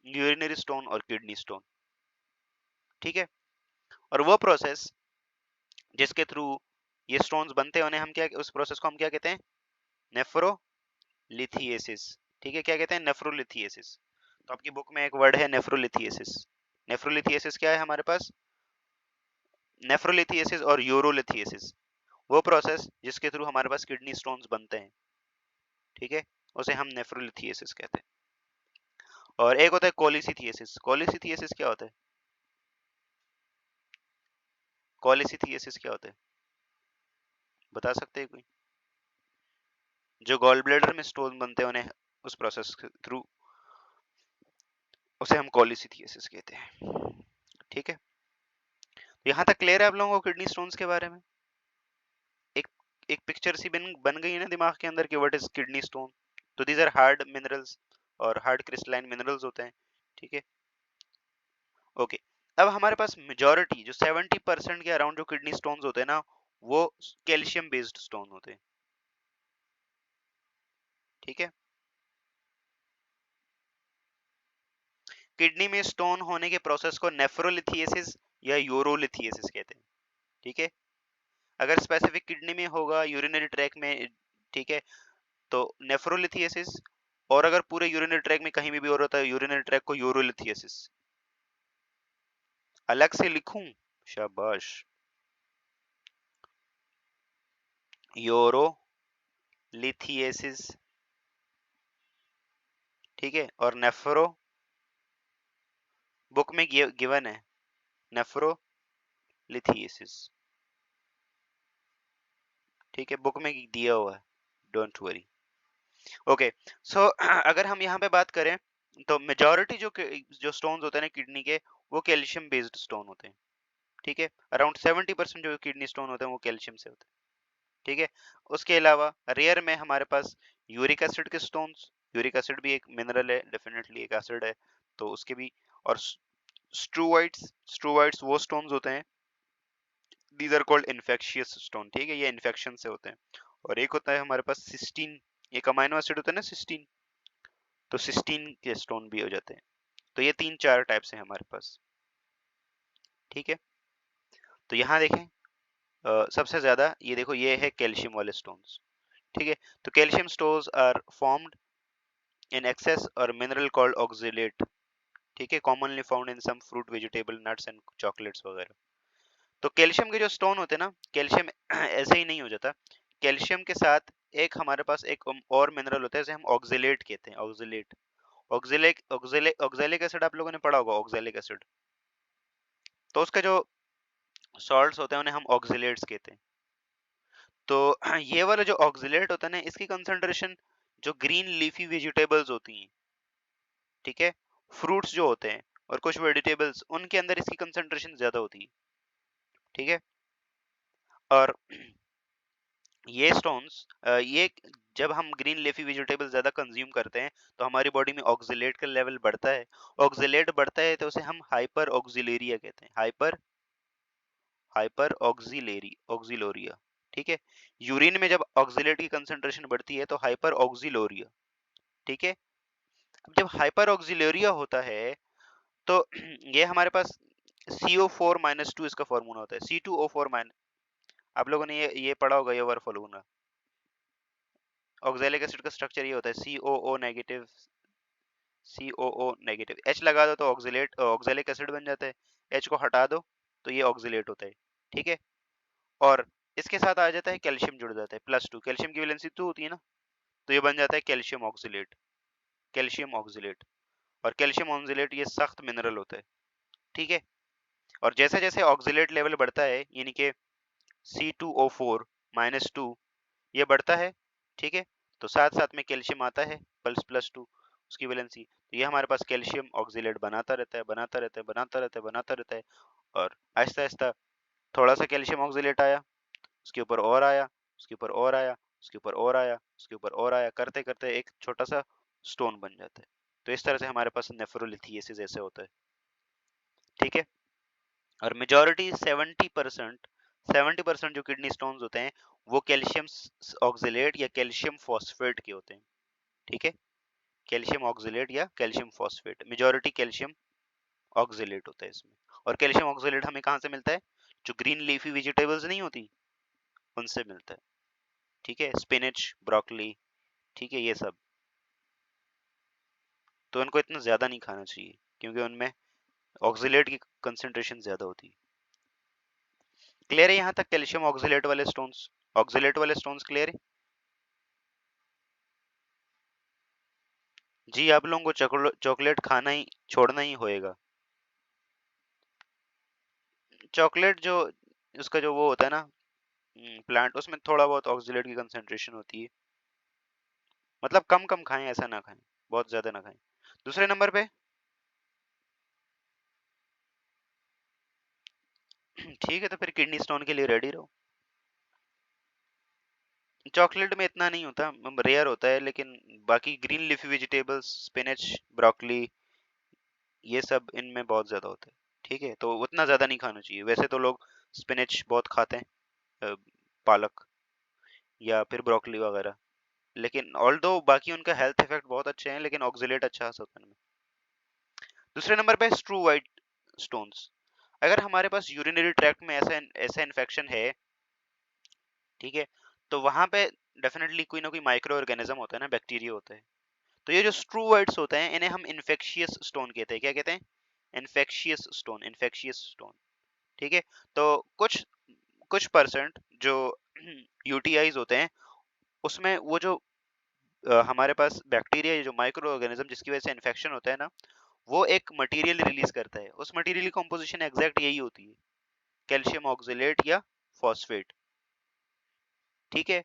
यूरिनरी स्टोन और किडनी स्टोन, ठीक है। और वो प्रोसेस जिसके थ्रू ये स्टोन्स बनते हैं, उन्हें हम क्या, उस प्रोसेस को हम क्या कहते हैं? नेफ्रोलिथिएसिस, ठीक है, क्या कहते हैं? नेफ्रोलिथिएसिस। तो आपकी बुक में एक वर्ड है नेफ्रोलिथिएसिस। नेफ्रोलिथिएसिस क्या है हमारे पास? नेफ्रोलिथिएसिस और यूरोलिथिएसिस, वो प्रोसेस जिसके थ्रू हमारे पास किडनी स्टोन्स बनते हैं, ठीक है, उसे हम नेफ्रोलिथिएसिस कहते हैं। और एक होता है कोलिसिथिएसिस। कोलिसिथिएसिस क्या होता है? कोलिसिथिएसिस क्या होता है, बता सकते हैं कोई? जो गॉल ब्लैडर में स्टोन बनते हैं, उन्हें उस प्रोसेस के थ्रू, उसे हम कोलिसिथिएसिस कहते हैं, ठीक है। यहाँ तक क्लियर है आप लोगों को किडनी स्टोन्स के बारे में? एक एक पिक्चर सी बन बन गई है ना दिमाग के अंदर कि व्हाट इज किडनी स्टोन। तो दीज आर हार्ड मिनरल्स और हार्ड क्रिस्टलाइन मिनरल्स होते हैं, ठीक है। ओके, अब हमारे पास मेजॉरिटी जो 70% के अराउंड जो किडनी स्टोन्स होते हैं ना, वो कैल्शियम बेस्ड स्टोन होते हैं, ठीक है। किडनी में स्टोन होने के प्रोसेस को नेफ्रोलिथियसिस या यूरोलिथियसिस कहते हैं, ठीक है। अगर स्पेसिफिक किडनी में होगा, यूरिनरी ट्रैक में, ठीक है, तो नेफ्रोलिथियसिस। और अगर पूरे यूरिनरी ट्रैक में कहीं भी और होता है यूरिनरी ट्रैक को यूरोलिथियसिस। अलग से लिखूं? शाबाश। यूरोलिथियसिस, ठीक है। और नेफ्रो बुक में गिवन है नेफ्रोलिथियसिस, ठीक है, बुक में दिया हुआ है, डोंट वरी। ओके, सो अगर हम यहाँ पे बात करें तो मेजॉरिटी जो स्टोन्स होते हैं ना किडनी के, वो कैल्शियम बेस्ड स्टोन होते हैं, ठीक है। अराउंड 70% जो किडनी स्टोन होते हैं वो कैल्शियम से होते हैं, ठीक है। उसके अलावा रेयर में हमारे पास यूरिक एसिड के स्टोन्स, यूरिक एसिड भी एक मिनरल है, डेफिनेटली एक एसिड है, तो उसके भी। और स्ट्रूवाइट्स, स्ट्रूवाइट्स वो स्टोन्स होते हैं, these are called infectious stone, ठीक है, ये इन्फेक्शन से होते हैं। और एक होता है हमारे पास सिस्टीन, एक अमाइनो एसिड होता है ना सिस्टीन, तो सिस्टीन के स्टोन भी हो जाते हैं। तो ये 3-4 टाइप्स हैं हमारे पास, ठीक है। तो यहाँ देखें, सबसे ज्यादा ये देखो, ये है कैल्शियम वाले स्टोन्स, ठीक है। तो calcium stones are formed in excess और मिनरल कॉल्ड ऑक्जेलेट, ठीक है, commonly found in some fruit, vegetable, nuts and chocolates वगैरह। तो कैल्शियम के जो स्टोन होते हैं ना, कैल्शियम ऐसे ही नहीं हो जाता। कैल्शियम के साथ एक हमारे पास एक और मिनरल होता है, जिसे हम ऑक्जेलेट कहते हैं, ऑक्जेलेट। ऑक्जेलिक एसिड आप लोगों ने पढ़ा होगा, ऑक्जेलिक एसिड। तो उसका जो सॉल्ट्स होते हैं उन्हें हम ऑक्जेलेट्स कहते हैं। तो ये वाला जो ऑक्जेलेट होता है ना, इसकी कंसंट्रेशन जो ग्रीन लीफी वेजिटेबल्स होती हैं, ठीक है, फ्रूट्स जो होते हैं और कुछ वेजिटेबल्स, उनके अंदर इसकी कंसंट्रेशन ज्यादा होती है, ठीक है। और ये स्टोन्स, ये जब हम ग्रीन लीफी वेजिटेबल ज्यादा कंज्यूम करते हैं तो हमारी बॉडी में ऑक्जेलेट का लेवल बढ़ता है। ऑक्जेलेट बढ़ता है तो उसे हम हाइपर ऑक्सिलेरिया कहते हैं, हाइपर हाइपर ऑक्सिलोरिया, ठीक है। यूरिन में जब ऑक्जेलेट की कंसंट्रेशन बढ़ती है तो हाइपर ऑक्सिलोरिया, ठीक है। अब जब हाइपर ऑक्सिलोरिया होता है तो ये हमारे पास CO4-2 इसका फॉर्मूला होता है, C2O4-। आप लोगों ने ये पढ़ा होगा, ये वाला फॉर्मूला। ऑक्जेलिक एसिड का स्ट्रक्चर ये होता है, COO negative, COO negative, H लगा दो तो ऑक्जेलेट ऑक्जेलिक एसिड बन जाता है, H को हटा दो तो ये ऑक्जेलेट होता है, ठीक है। और इसके साथ आ जाता है कैल्शियम, जुड़ जाता है +2, कैल्शियम की वैलेंसी 2 होती है ना, तो ये बन जाता है कैल्शियम ऑक्जेलेट, कैल्शियम ऑक्जेलेट। और कैल्शियम ऑक्जेलेट ये सख्त मिनरल होता है, ठीक है। और जैसे जैसे ऑक्जेलेट लेवल बढ़ता है, यानी कि C2O4-2 ये बढ़ता है, ठीक है, तो साथ साथ में कैल्शियम आता है +2 उसकी वैलेंसी, तो ये हमारे पास कैल्शियम ऑक्जेलेट बनाता रहता है, बनाता रहता है, बनाता रहता है, बनाता रहता है। और आहिस्ता आहिस्ता थोड़ा सा कैल्शियम ऑक्जेलेट आया, उसके ऊपर और आया, उसके ऊपर और आया, उसके ऊपर और आया, उसके ऊपर और आया, करते करते एक छोटा सा स्टोन बन जाता है। तो इस तरह से हमारे पास नेफ्रोलिथियसिस ऐसे होता है, ठीक है। और मेजॉरिटी 70% जो किडनी स्टोन्स होते हैं वो कैल्शियम ऑक्जेलेट या कैल्शियम फॉस्फेट के होते हैं, ठीक है। कैल्शियम ऑक्जेलेट या calcium phosphate, majority calcium oxalate होता है इसमें। और कैल्शियम ऑक्जेलेट हमें कहाँ से मिलता है? जो ग्रीन लीफी वेजिटेबल्स नहीं होती उनसे मिलता है, ठीक है, स्पिनच, ब्रोकली, ठीक है, ये सब। तो इनको इतना ज्यादा नहीं खाना चाहिए क्योंकि उनमें ऑक्जेलेट की कंसेंट्रेशन ज्यादा होती है। क्लियर है यहाँ तक कैल्शियम ऑक्जेलेट वाले स्टोन्स? ऑक्जेलेट वाले स्टोन्स क्लियर है जी? आप लोगों को चॉकलेट खाना ही छोड़ना ही होएगा। चॉकलेट जो उसका जो वो होता है ना, प्लांट, उसमें थोड़ा बहुत ऑक्जेलेट की कंसेंट्रेशन होती है। मतलब कम कम खाएं, ऐसा ना खाएं, बहुत ज्यादा ना खाएं। दूसरे नंबर पे ठीक है, तो फिर किडनी स्टोन के लिए रेडी रहो। चॉकलेट में इतना नहीं होता, रेयर होता है, लेकिन बाकी green leafy vegetables, spinach, broccoli, ये सब इनमें बहुत ज्यादा होता है। ठीक है, तो उतना ज्यादा नहीं खाना चाहिए। वैसे तो लोग स्पिनच बहुत खाते हैं, पालक या फिर ब्रोकली वगैरह, लेकिन ऑल्दो बाकी उनका हेल्थ इफेक्ट बहुत अच्छे हैं, लेकिन ऑक्सलेट अच्छा है उनमें। दूसरे नंबर पे स्ट्रू वाइट स्टोन्स। अगर हमारे पास यूरिनरी ट्रैक्ट में ऐसा ऐसा इन्फेक्शन है, ठीक है, तो वहां पे डेफिनेटली कोई ना कोई माइक्रो ऑर्गेनिज्म होता है ना, बैक्टीरिया होता है। तो ये जो स्ट्रू वाइट्स होते हैं, इन्हें हम इन्फेक्शियस स्टोन कहते हैं। क्या कहते हैं? Infectious stone, infectious stone. ठीक है, तो कुछ कुछ परसेंट जो यूटीआईज होते हैं, उसमें वो जो हमारे पास बैक्टीरिया, जो माइक्रो ऑर्गेनिज्म जिसकी वजह से इन्फेक्शन होता है ना, वो एक मटेरियल रिलीज करता है। उस मटेरियल की कॉम्पोजिशन एग्जैक्ट यही होती है, कैल्शियम ऑक्सलेट या फॉस्फेट। ठीक है,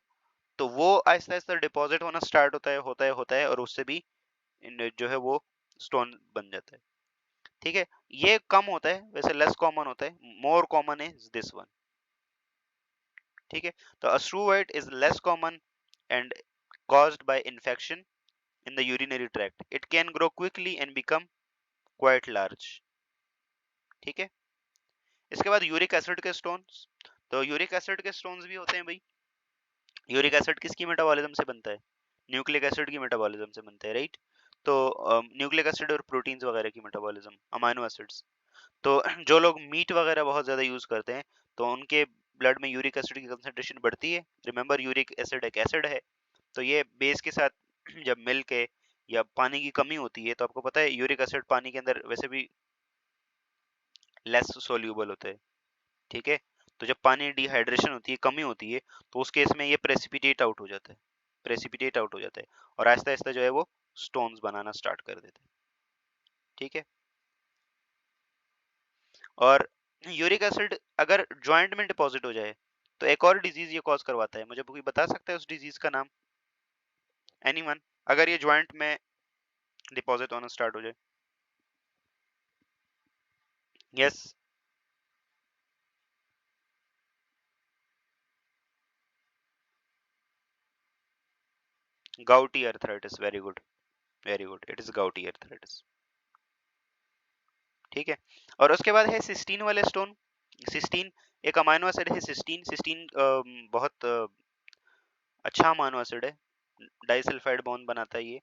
तो वो आहिस्ता आहिस्ता डिपॉजिट होना स्टार्ट होता है और उससे भी जो है वो स्टोन बन जाता है। ठीक है, ये कम होता है, वैसे लेस कॉमन होता है। More common is this one. ठीक है, तो a struvite is less common and caused by infection in the urinary tract. It can grow quickly and become quite large. ठीक है, इसके बाद यूरिक एसिड के स्टोन्स। तो यूरिक एसिड के स्टोन्स भी होते हैं भाई। यूरिक एसिड किसकी मेटाबॉलिज्म से बनता है? न्यूक्लिक एसिड की मेटाबॉलिज्म से बनता है, राइट? तो न्यूक्लिक एसिड और प्रोटीन्स वगैरह की मेटाबॉलिज्म, अमाइनो एसिड्स। तो जो लोग मीट वगैरह बहुत ज्यादा यूज करते हैं, तो उनके ब्लड में यूरिक एसिड की कंसंट्रेशन बढ़ती है। रिमेंबर, यूरिक एसिड एक एसिड है, तो ये बेस के साथ जब मिल के या पानी की कमी होती है, तो आपको पता है यूरिक एसिड पानी के अंदर वैसे भी लेस सोल्यूबल होता है। ठीक है, तो जब पानी डिहाइड्रेशन होती है, कमी होती है, तो उस केस में ये प्रेसिपिटेट आउट हो जाता है, प्रेसिपिटेट आउट हो जाता है, और आहिस्ता आहिस्ता जो है वो स्टोन्स बनाना स्टार्ट कर देते हैं। ठीक है, और यूरिक एसिड अगर जॉइंट में डिपॉजिट हो जाए, तो एक और डिजीज ये कॉज करवाता है। मुझे कोई बता सकता है उस डिजीज का नाम? एनीवन? अगर ये जॉइंट में डिपॉजिट होना स्टार्ट हो जाए। Yes, gouty arthritis. Very good, very good, it is gouty arthritis. ठीक है, और उसके बाद है सिस्टीन वाले स्टोन। सिस्टीन एक अमाइनो एसिड है। सिस्टीन सिस्टीन बहुत अच्छा अमाइनो एसिड है, डाइसल्फाइड बॉन्ड बनाता है ये।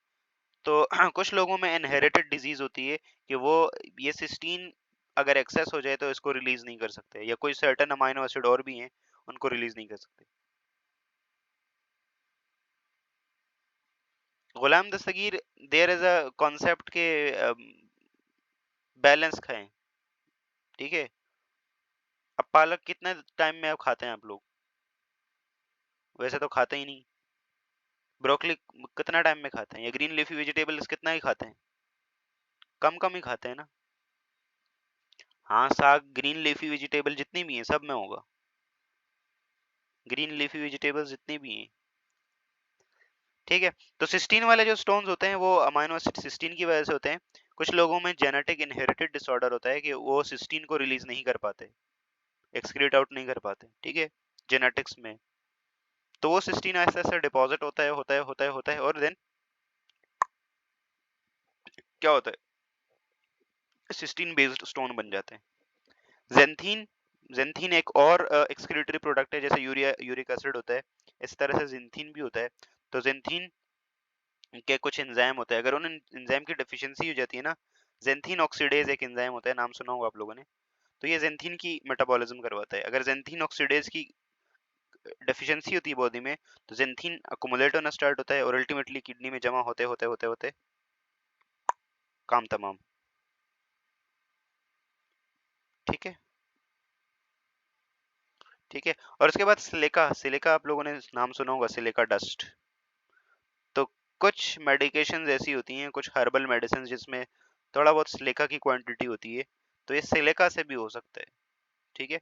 तो कुछ लोगों में इनहेरिटेड डिजीज होती है कि वो ये सिस्टीन अगर एक्सेस हो जाए तो इसको रिलीज नहीं कर सकते, या कोई सर्टेन अमाइनो एसिड और भी हैं, उनको रिलीज नहीं कर सकते। गुलाम दस्तगीर, देयर इज अ कॉन्सेप्ट के बैलेंस खाएं। ठीक है, अब पालक कितने टाइम में आप खाते हैं आप लोग? वैसे तो खाते ही नहीं। ब्रोकली कितना टाइम में खाते हैं? या ग्रीन लीफी वेजिटेबल्स कितना ही खाते हैं? कम कम ही खाते हैं ना। हाँ, साग, ग्रीन लीफी वेजिटेबल जितनी भी हैं सब में होगा। ग्रीन लीफी वेजिटेबल्स जितनी भी हैं। ठीक है, तो सिस्टीन वाले जो स्टोन्स होते हैं वो अमाइनो एसिड सिस्टीन की वजह से होते हैं। कुछ लोगों में जेनेटिक इनहेरिटेड डिसऑर्डर होता है कि वो सिस्टीन को रिलीज नहीं कर पाते, एक्सक्रीट आउट नहीं कर पाते। ठीक है, जेनेटिक्स में। तो वो सिस्टीन ऐसे ऐसे डिपॉजिट होता है और देन क्या होता है? सिस्टीन बेस्ड स्टोन बन जाते हैं। जेंथीन, जेंथीन एक और एक्सक्रीटरी प्रोडक्ट है, जैसे यूरिक एसिड होता है, इस तरह से जेंथीन भी होता है। तो जेंथीन के कुछ एंजाइम होते हैं, अगर उन एंजाइम की डेफिशिएंसी हो जाती है ना, जेंथीन ऑक्सीडेज एक एंजाइम होता है, नाम सुना होगा आप लोगों ने, तो ये जेंथीन की मेटाबॉलिज्म करवाता है। अगर जेंथीन ऑक्सीडेज की डेफिशिएंसी होती है बॉडी में, तो जेंथीन अकुमुलेट होना स्टार्ट होता है और अल्टीमेटली किडनी में जमा होते काम तमाम। ठीक है, ठीक है, और उसके बाद सिलिका। सिलिका आप लोगों ने नाम सुना होगा, सिलिका डस्ट। तो कुछ मेडिकेशंस ऐसी होती हैं, कुछ हर्बल मेडिसिन जिसमें थोड़ा बहुत सिलिका की क्वांटिटी होती है, तो ये सिलिका से भी हो सकता है। ठीक है,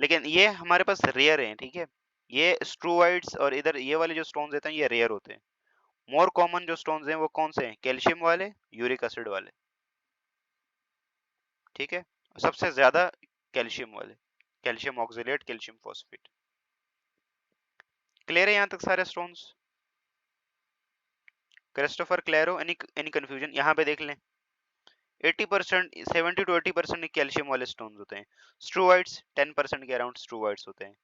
लेकिन ये हमारे पास रेयर है। ठीक है, ये स्ट्रूवाइड्स और इधर ये वाले जो स्टोन्स होते हैं ये रेयर होते हैं। मोर कॉमन जो स्टोन्स हैं वो कौन से हैं? कैल्शियम वाले, यूरिक एसिड वाले। ठीक है, सबसे ज्यादा कैल्शियम वाले। Calcium oxalate, calcium phosphate. Clear है यहाँ तक सारे stones? Christopher Claro, any confusion? यहाँ पे देख लें 80%, 70 to 80% कैल्शियम वाले स्टोन्स होते हैं। स्ट्रूवाइट्स 10% के अराउंड स्ट्रूवाइट्स होते हैं,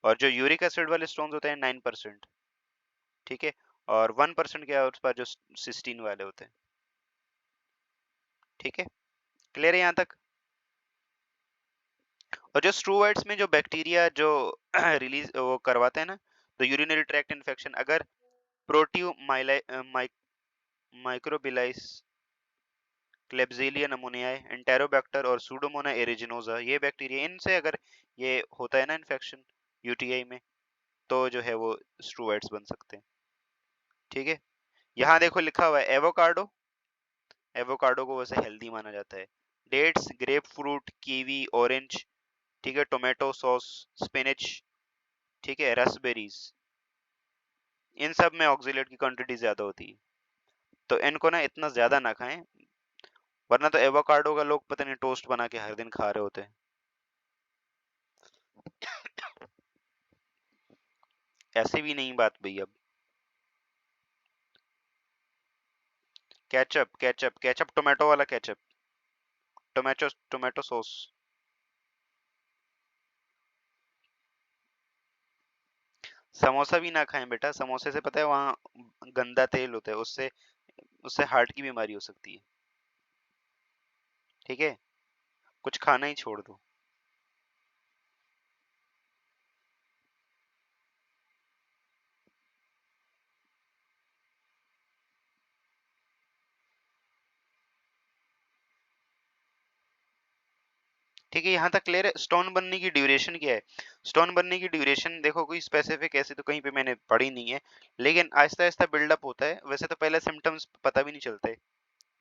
और जो यूरिक एसिड वाले स्टोन्स होते हैं 9%, ठीक है, और 1% के आसपास जो सिस्टीन वाले होते हैं, ठीक है। क्लियर है यहाँ तक? और जो स्ट्रूवाइट्स में जो बैक्टीरिया जो रिलीज वो करवाते हैं ना, तो यूरिनरी ट्रैक्ट इन्फेक्शन, अगर प्रोटियो माइक्रोबिलाइस, क्लेब्सिलिया नमूनियाe, एंटेरोबैक्टर और सूडोमोना एरिजिनोसा, ये बैक्टीरिया, इनसे अगर ये होता है ना इन्फेक्शन यूटीआई में, तो जो है वो स्ट्रूवाइट्स बन सकते हैं, ठीक है। यहाँ देखो लिखा हुआ है एवोकाडो, एवोकाडो को वैसे हेल्दी माना जाता है। Dates, grapefruit, kiwi, orange, ठीक है, टोमेटो सॉस, स्पिनच, ठीक है, रास्पबेरीज, इन सब में ऑक्जेलेट की क्वांटिटी ज्यादा होती है, तो इनको ना इतना ज्यादा ना खाएं, वरना तो एवोकाडो का लोग पता नहीं टोस्ट बना के हर दिन खा रहे होते हैं। ऐसे भी नहीं बात भई अब। केचप, केचप, केचप, टोमेटो वाला ketchup, tomato tomato sauce. Samosa भी ना खाएं बेटा, समोसे से पता है वहाँ गंदा तेल होता है, उससे उससे हार्ट की बीमारी हो सकती है, ठीक है, कुछ खाना ही छोड़ दो। ठीक है, यहाँ तक क्लियर है। स्टोन बनने की ड्यूरेशन क्या है? स्टोन बनने की ड्यूरेशन देखो, कोई स्पेसिफिक ऐसे तो कहीं पे मैंने पढ़ी नहीं है, लेकिन आहिस्ता आहिस्ता बिल्डअप होता है। वैसे तो पहले सिम्टम्स पता भी नहीं चलते,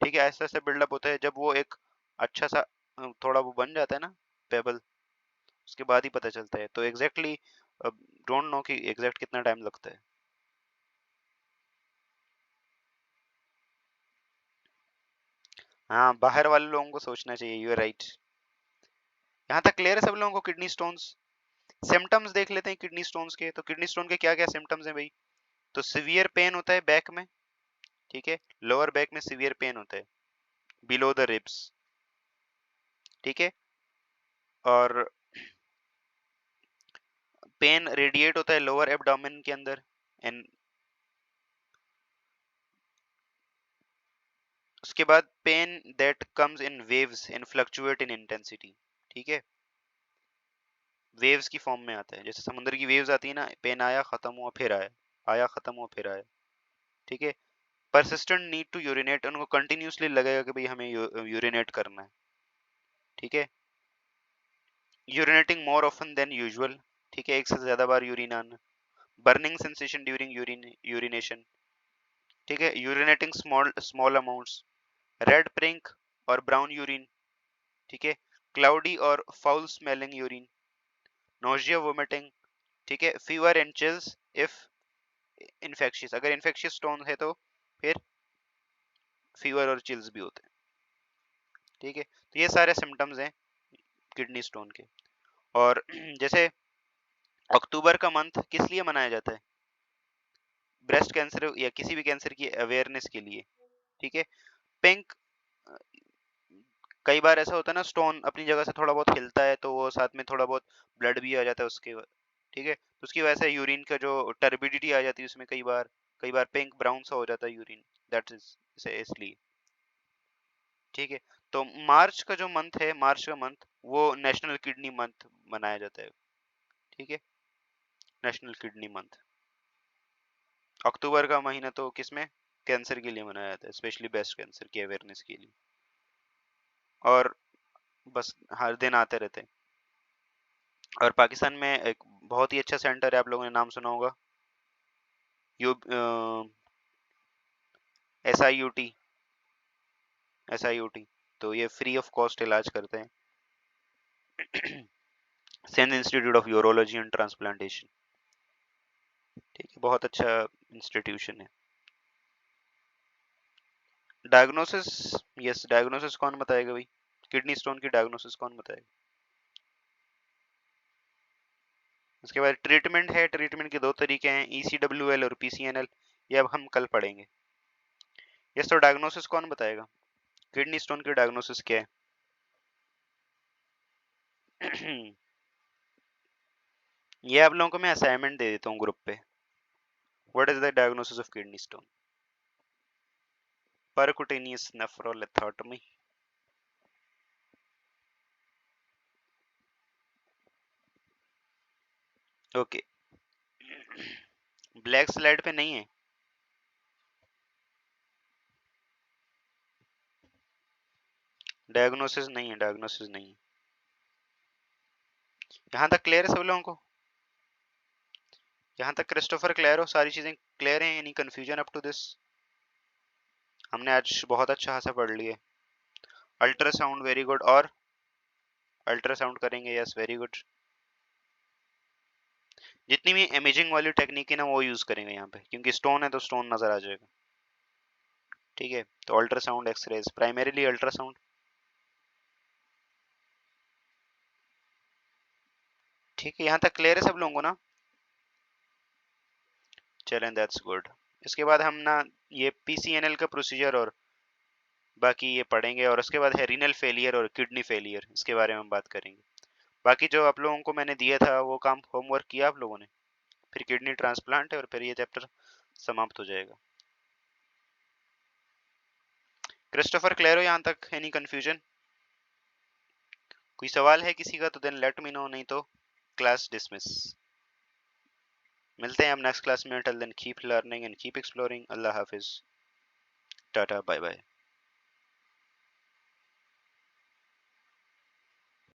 ठीक है, आहिस्ता आहिस्ता बिल्डअप होता है। जब वो एक अच्छा सा थोड़ा वो बन जाता है ना पेबल, उसके बाद ही पता चलता है। तो एग्जैक्टली डोंट नो कि एग्जैक्ट कितना टाइम लगता है। हाँ, बाहर वाले लोगों को सोचना चाहिए, यू आर राइट। यहाँ तक क्लियर है सब लोगों को? किडनी स्टोन्स सिम्टम्स देख लेते हैं किडनी स्टोन्स के। तो किडनी स्टोन के क्या क्या सिम्टम्स हैं भाई? तो सीवियर पेन होता है बैक में, ठीक है, लोअर बैक में सीवियर पेन होता है, बिलो द रिब्स, ठीक है, और पेन रेडिएट होता है लोअर एब्डोमेन के अंदर, एंड उसके बाद pain that comes in waves and fluctuate in intensity, ठीक है, वेव्स की फॉर्म में आता है, जैसे समुद्र की वेव्स आती है ना, पेन आया खत्म हुआ फिर आया, आया खत्म हुआ फिर आया, ठीक है। परसिस्टेंट नीड टू यूरिनेट, उनको कंटिन्यूसली लगेगा कि भाई हमें यूरिनेट करना है, ठीक है। Urinating more often than usual, ठीक है, एक से ज्यादा बार यूरिन आना। बर्निंग सेंसेशन ड्यूरिंग यूरिनेशन, ठीक है, urinating small small amounts, red pink और ब्राउन यूरिन, ठीक है, क्लाउडी और foul smelling urine, nausea vomiting, ठीक है, fever and chills if infectious, अगर इन्फेक्शियस स्टोन है तो फिर फीवर और चिल्स भी होते हैं, ठीक है। तो ये सारे सिम्टम्स हैं किडनी स्टोन के। और जैसे अक्टूबर का मंथ किस लिए मनाया जाता है? ब्रेस्ट कैंसर या किसी भी कैंसर की अवेयरनेस के लिए, ठीक है। पिंक, कई बार ऐसा होता है ना, स्टोन अपनी जगह से थोड़ा बहुत हिलता है तो वो साथ में थोड़ा बहुत ब्लड भी आ जाता है उसके, ठीक है, तो उसकी वजह से यूरिन का जो टर्बिडिटी आ जाती है उसमें, कई बार पिंक ब्राउन सा हो जाता है यूरिन, दैट इज इसलिए, ठीक है। तो मार्च का जो मंथ है, मार्च का मंथ वो नेशनल किडनी मंथ मनाया जाता है, ठीक है, नेशनल किडनी मंथ। अक्टूबर का महीना तो किसमें, कैंसर के लिए मनाया जाता है, स्पेशली ब्रेस्ट कैंसर की अवेयरनेस के लिए। और बस हर दिन आते रहते हैं। और पाकिस्तान में एक बहुत ही अच्छा सेंटर है, आप लोगों ने नाम सुना होगा, यू SIUT, SIUT, तो ये फ्री ऑफ कॉस्ट इलाज करते हैं। Sindh institute of urology and transplantation, ठीक है, बहुत अच्छा इंस्टीट्यूशन है। डायग्नोसिस, यस, डायग्नोसिस कौन बताएगा भाई? किडनी स्टोन की डायग्नोसिस कौन बताएगा? उसके बाद ट्रीटमेंट है, ट्रीटमेंट के दो तरीके हैं, ECWL और PCNL, ये अब हम कल पढ़ेंगे। यस, तो डायग्नोसिस कौन बताएगा, किडनी स्टोन की डायग्नोसिस क्या है? ये आप लोगों को मैं असाइनमेंट दे देता हूँ ग्रुप पे। What is the diagnosis of kidney stone? Percutaneous nephrolithotomy. Okay, black slide पे नहीं है? डायग्नोसिस नहीं है, डायग्नोसिस नहीं है। यहाँ तक क्लियर है सब लोगों को? यहाँ तक क्रिस्टोफर क्लियर हो, सारी चीजें क्लियर हैं, any confusion up to this? हमने आज बहुत अच्छा खासा पढ़ लिया। अल्ट्रासाउंड वेरी गुड, और अल्ट्रासाउंड करेंगे, यस वेरी गुड। जितनी भी इमेजिंग वाली टेक्निक है ना वो यूज करेंगे यहाँ पे, क्योंकि स्टोन है तो स्टोन नजर आ जाएगा। ठीक है, तो अल्ट्रासाउंड, एक्सरेज, प्राइमरीली अल्ट्रासाउंड। ठीक है, यहाँ तक क्लियर है सब लोगों को ना? चलें, दैट्स गुड। इसके बाद हम ना ये PCNL का प्रोसीजर और बाकी ये पढ़ेंगे, और उसके बाद है रीनल फेलियर और किडनी फेलियर, इसके बारे में हम बात करेंगे। बाकी जो आप लोगों को मैंने दिया था वो काम, होमवर्क किया आप लोगों ने? फिर किडनी ट्रांसप्लांट है और फिर ये चैप्टर समाप्त हो जाएगा। क्रिस्टोफर क्लियर हो यहाँ तक, एनी कंफ्यूजन? कोई सवाल है किसी का तो देन लेट मी नो, नहीं तो क्लास डिसमिस। मिलते हैं हम नेक्स्ट क्लास में। Till then keep learning and keep exploring. अल्लाह हाफिज, टाटा, बाय बाय।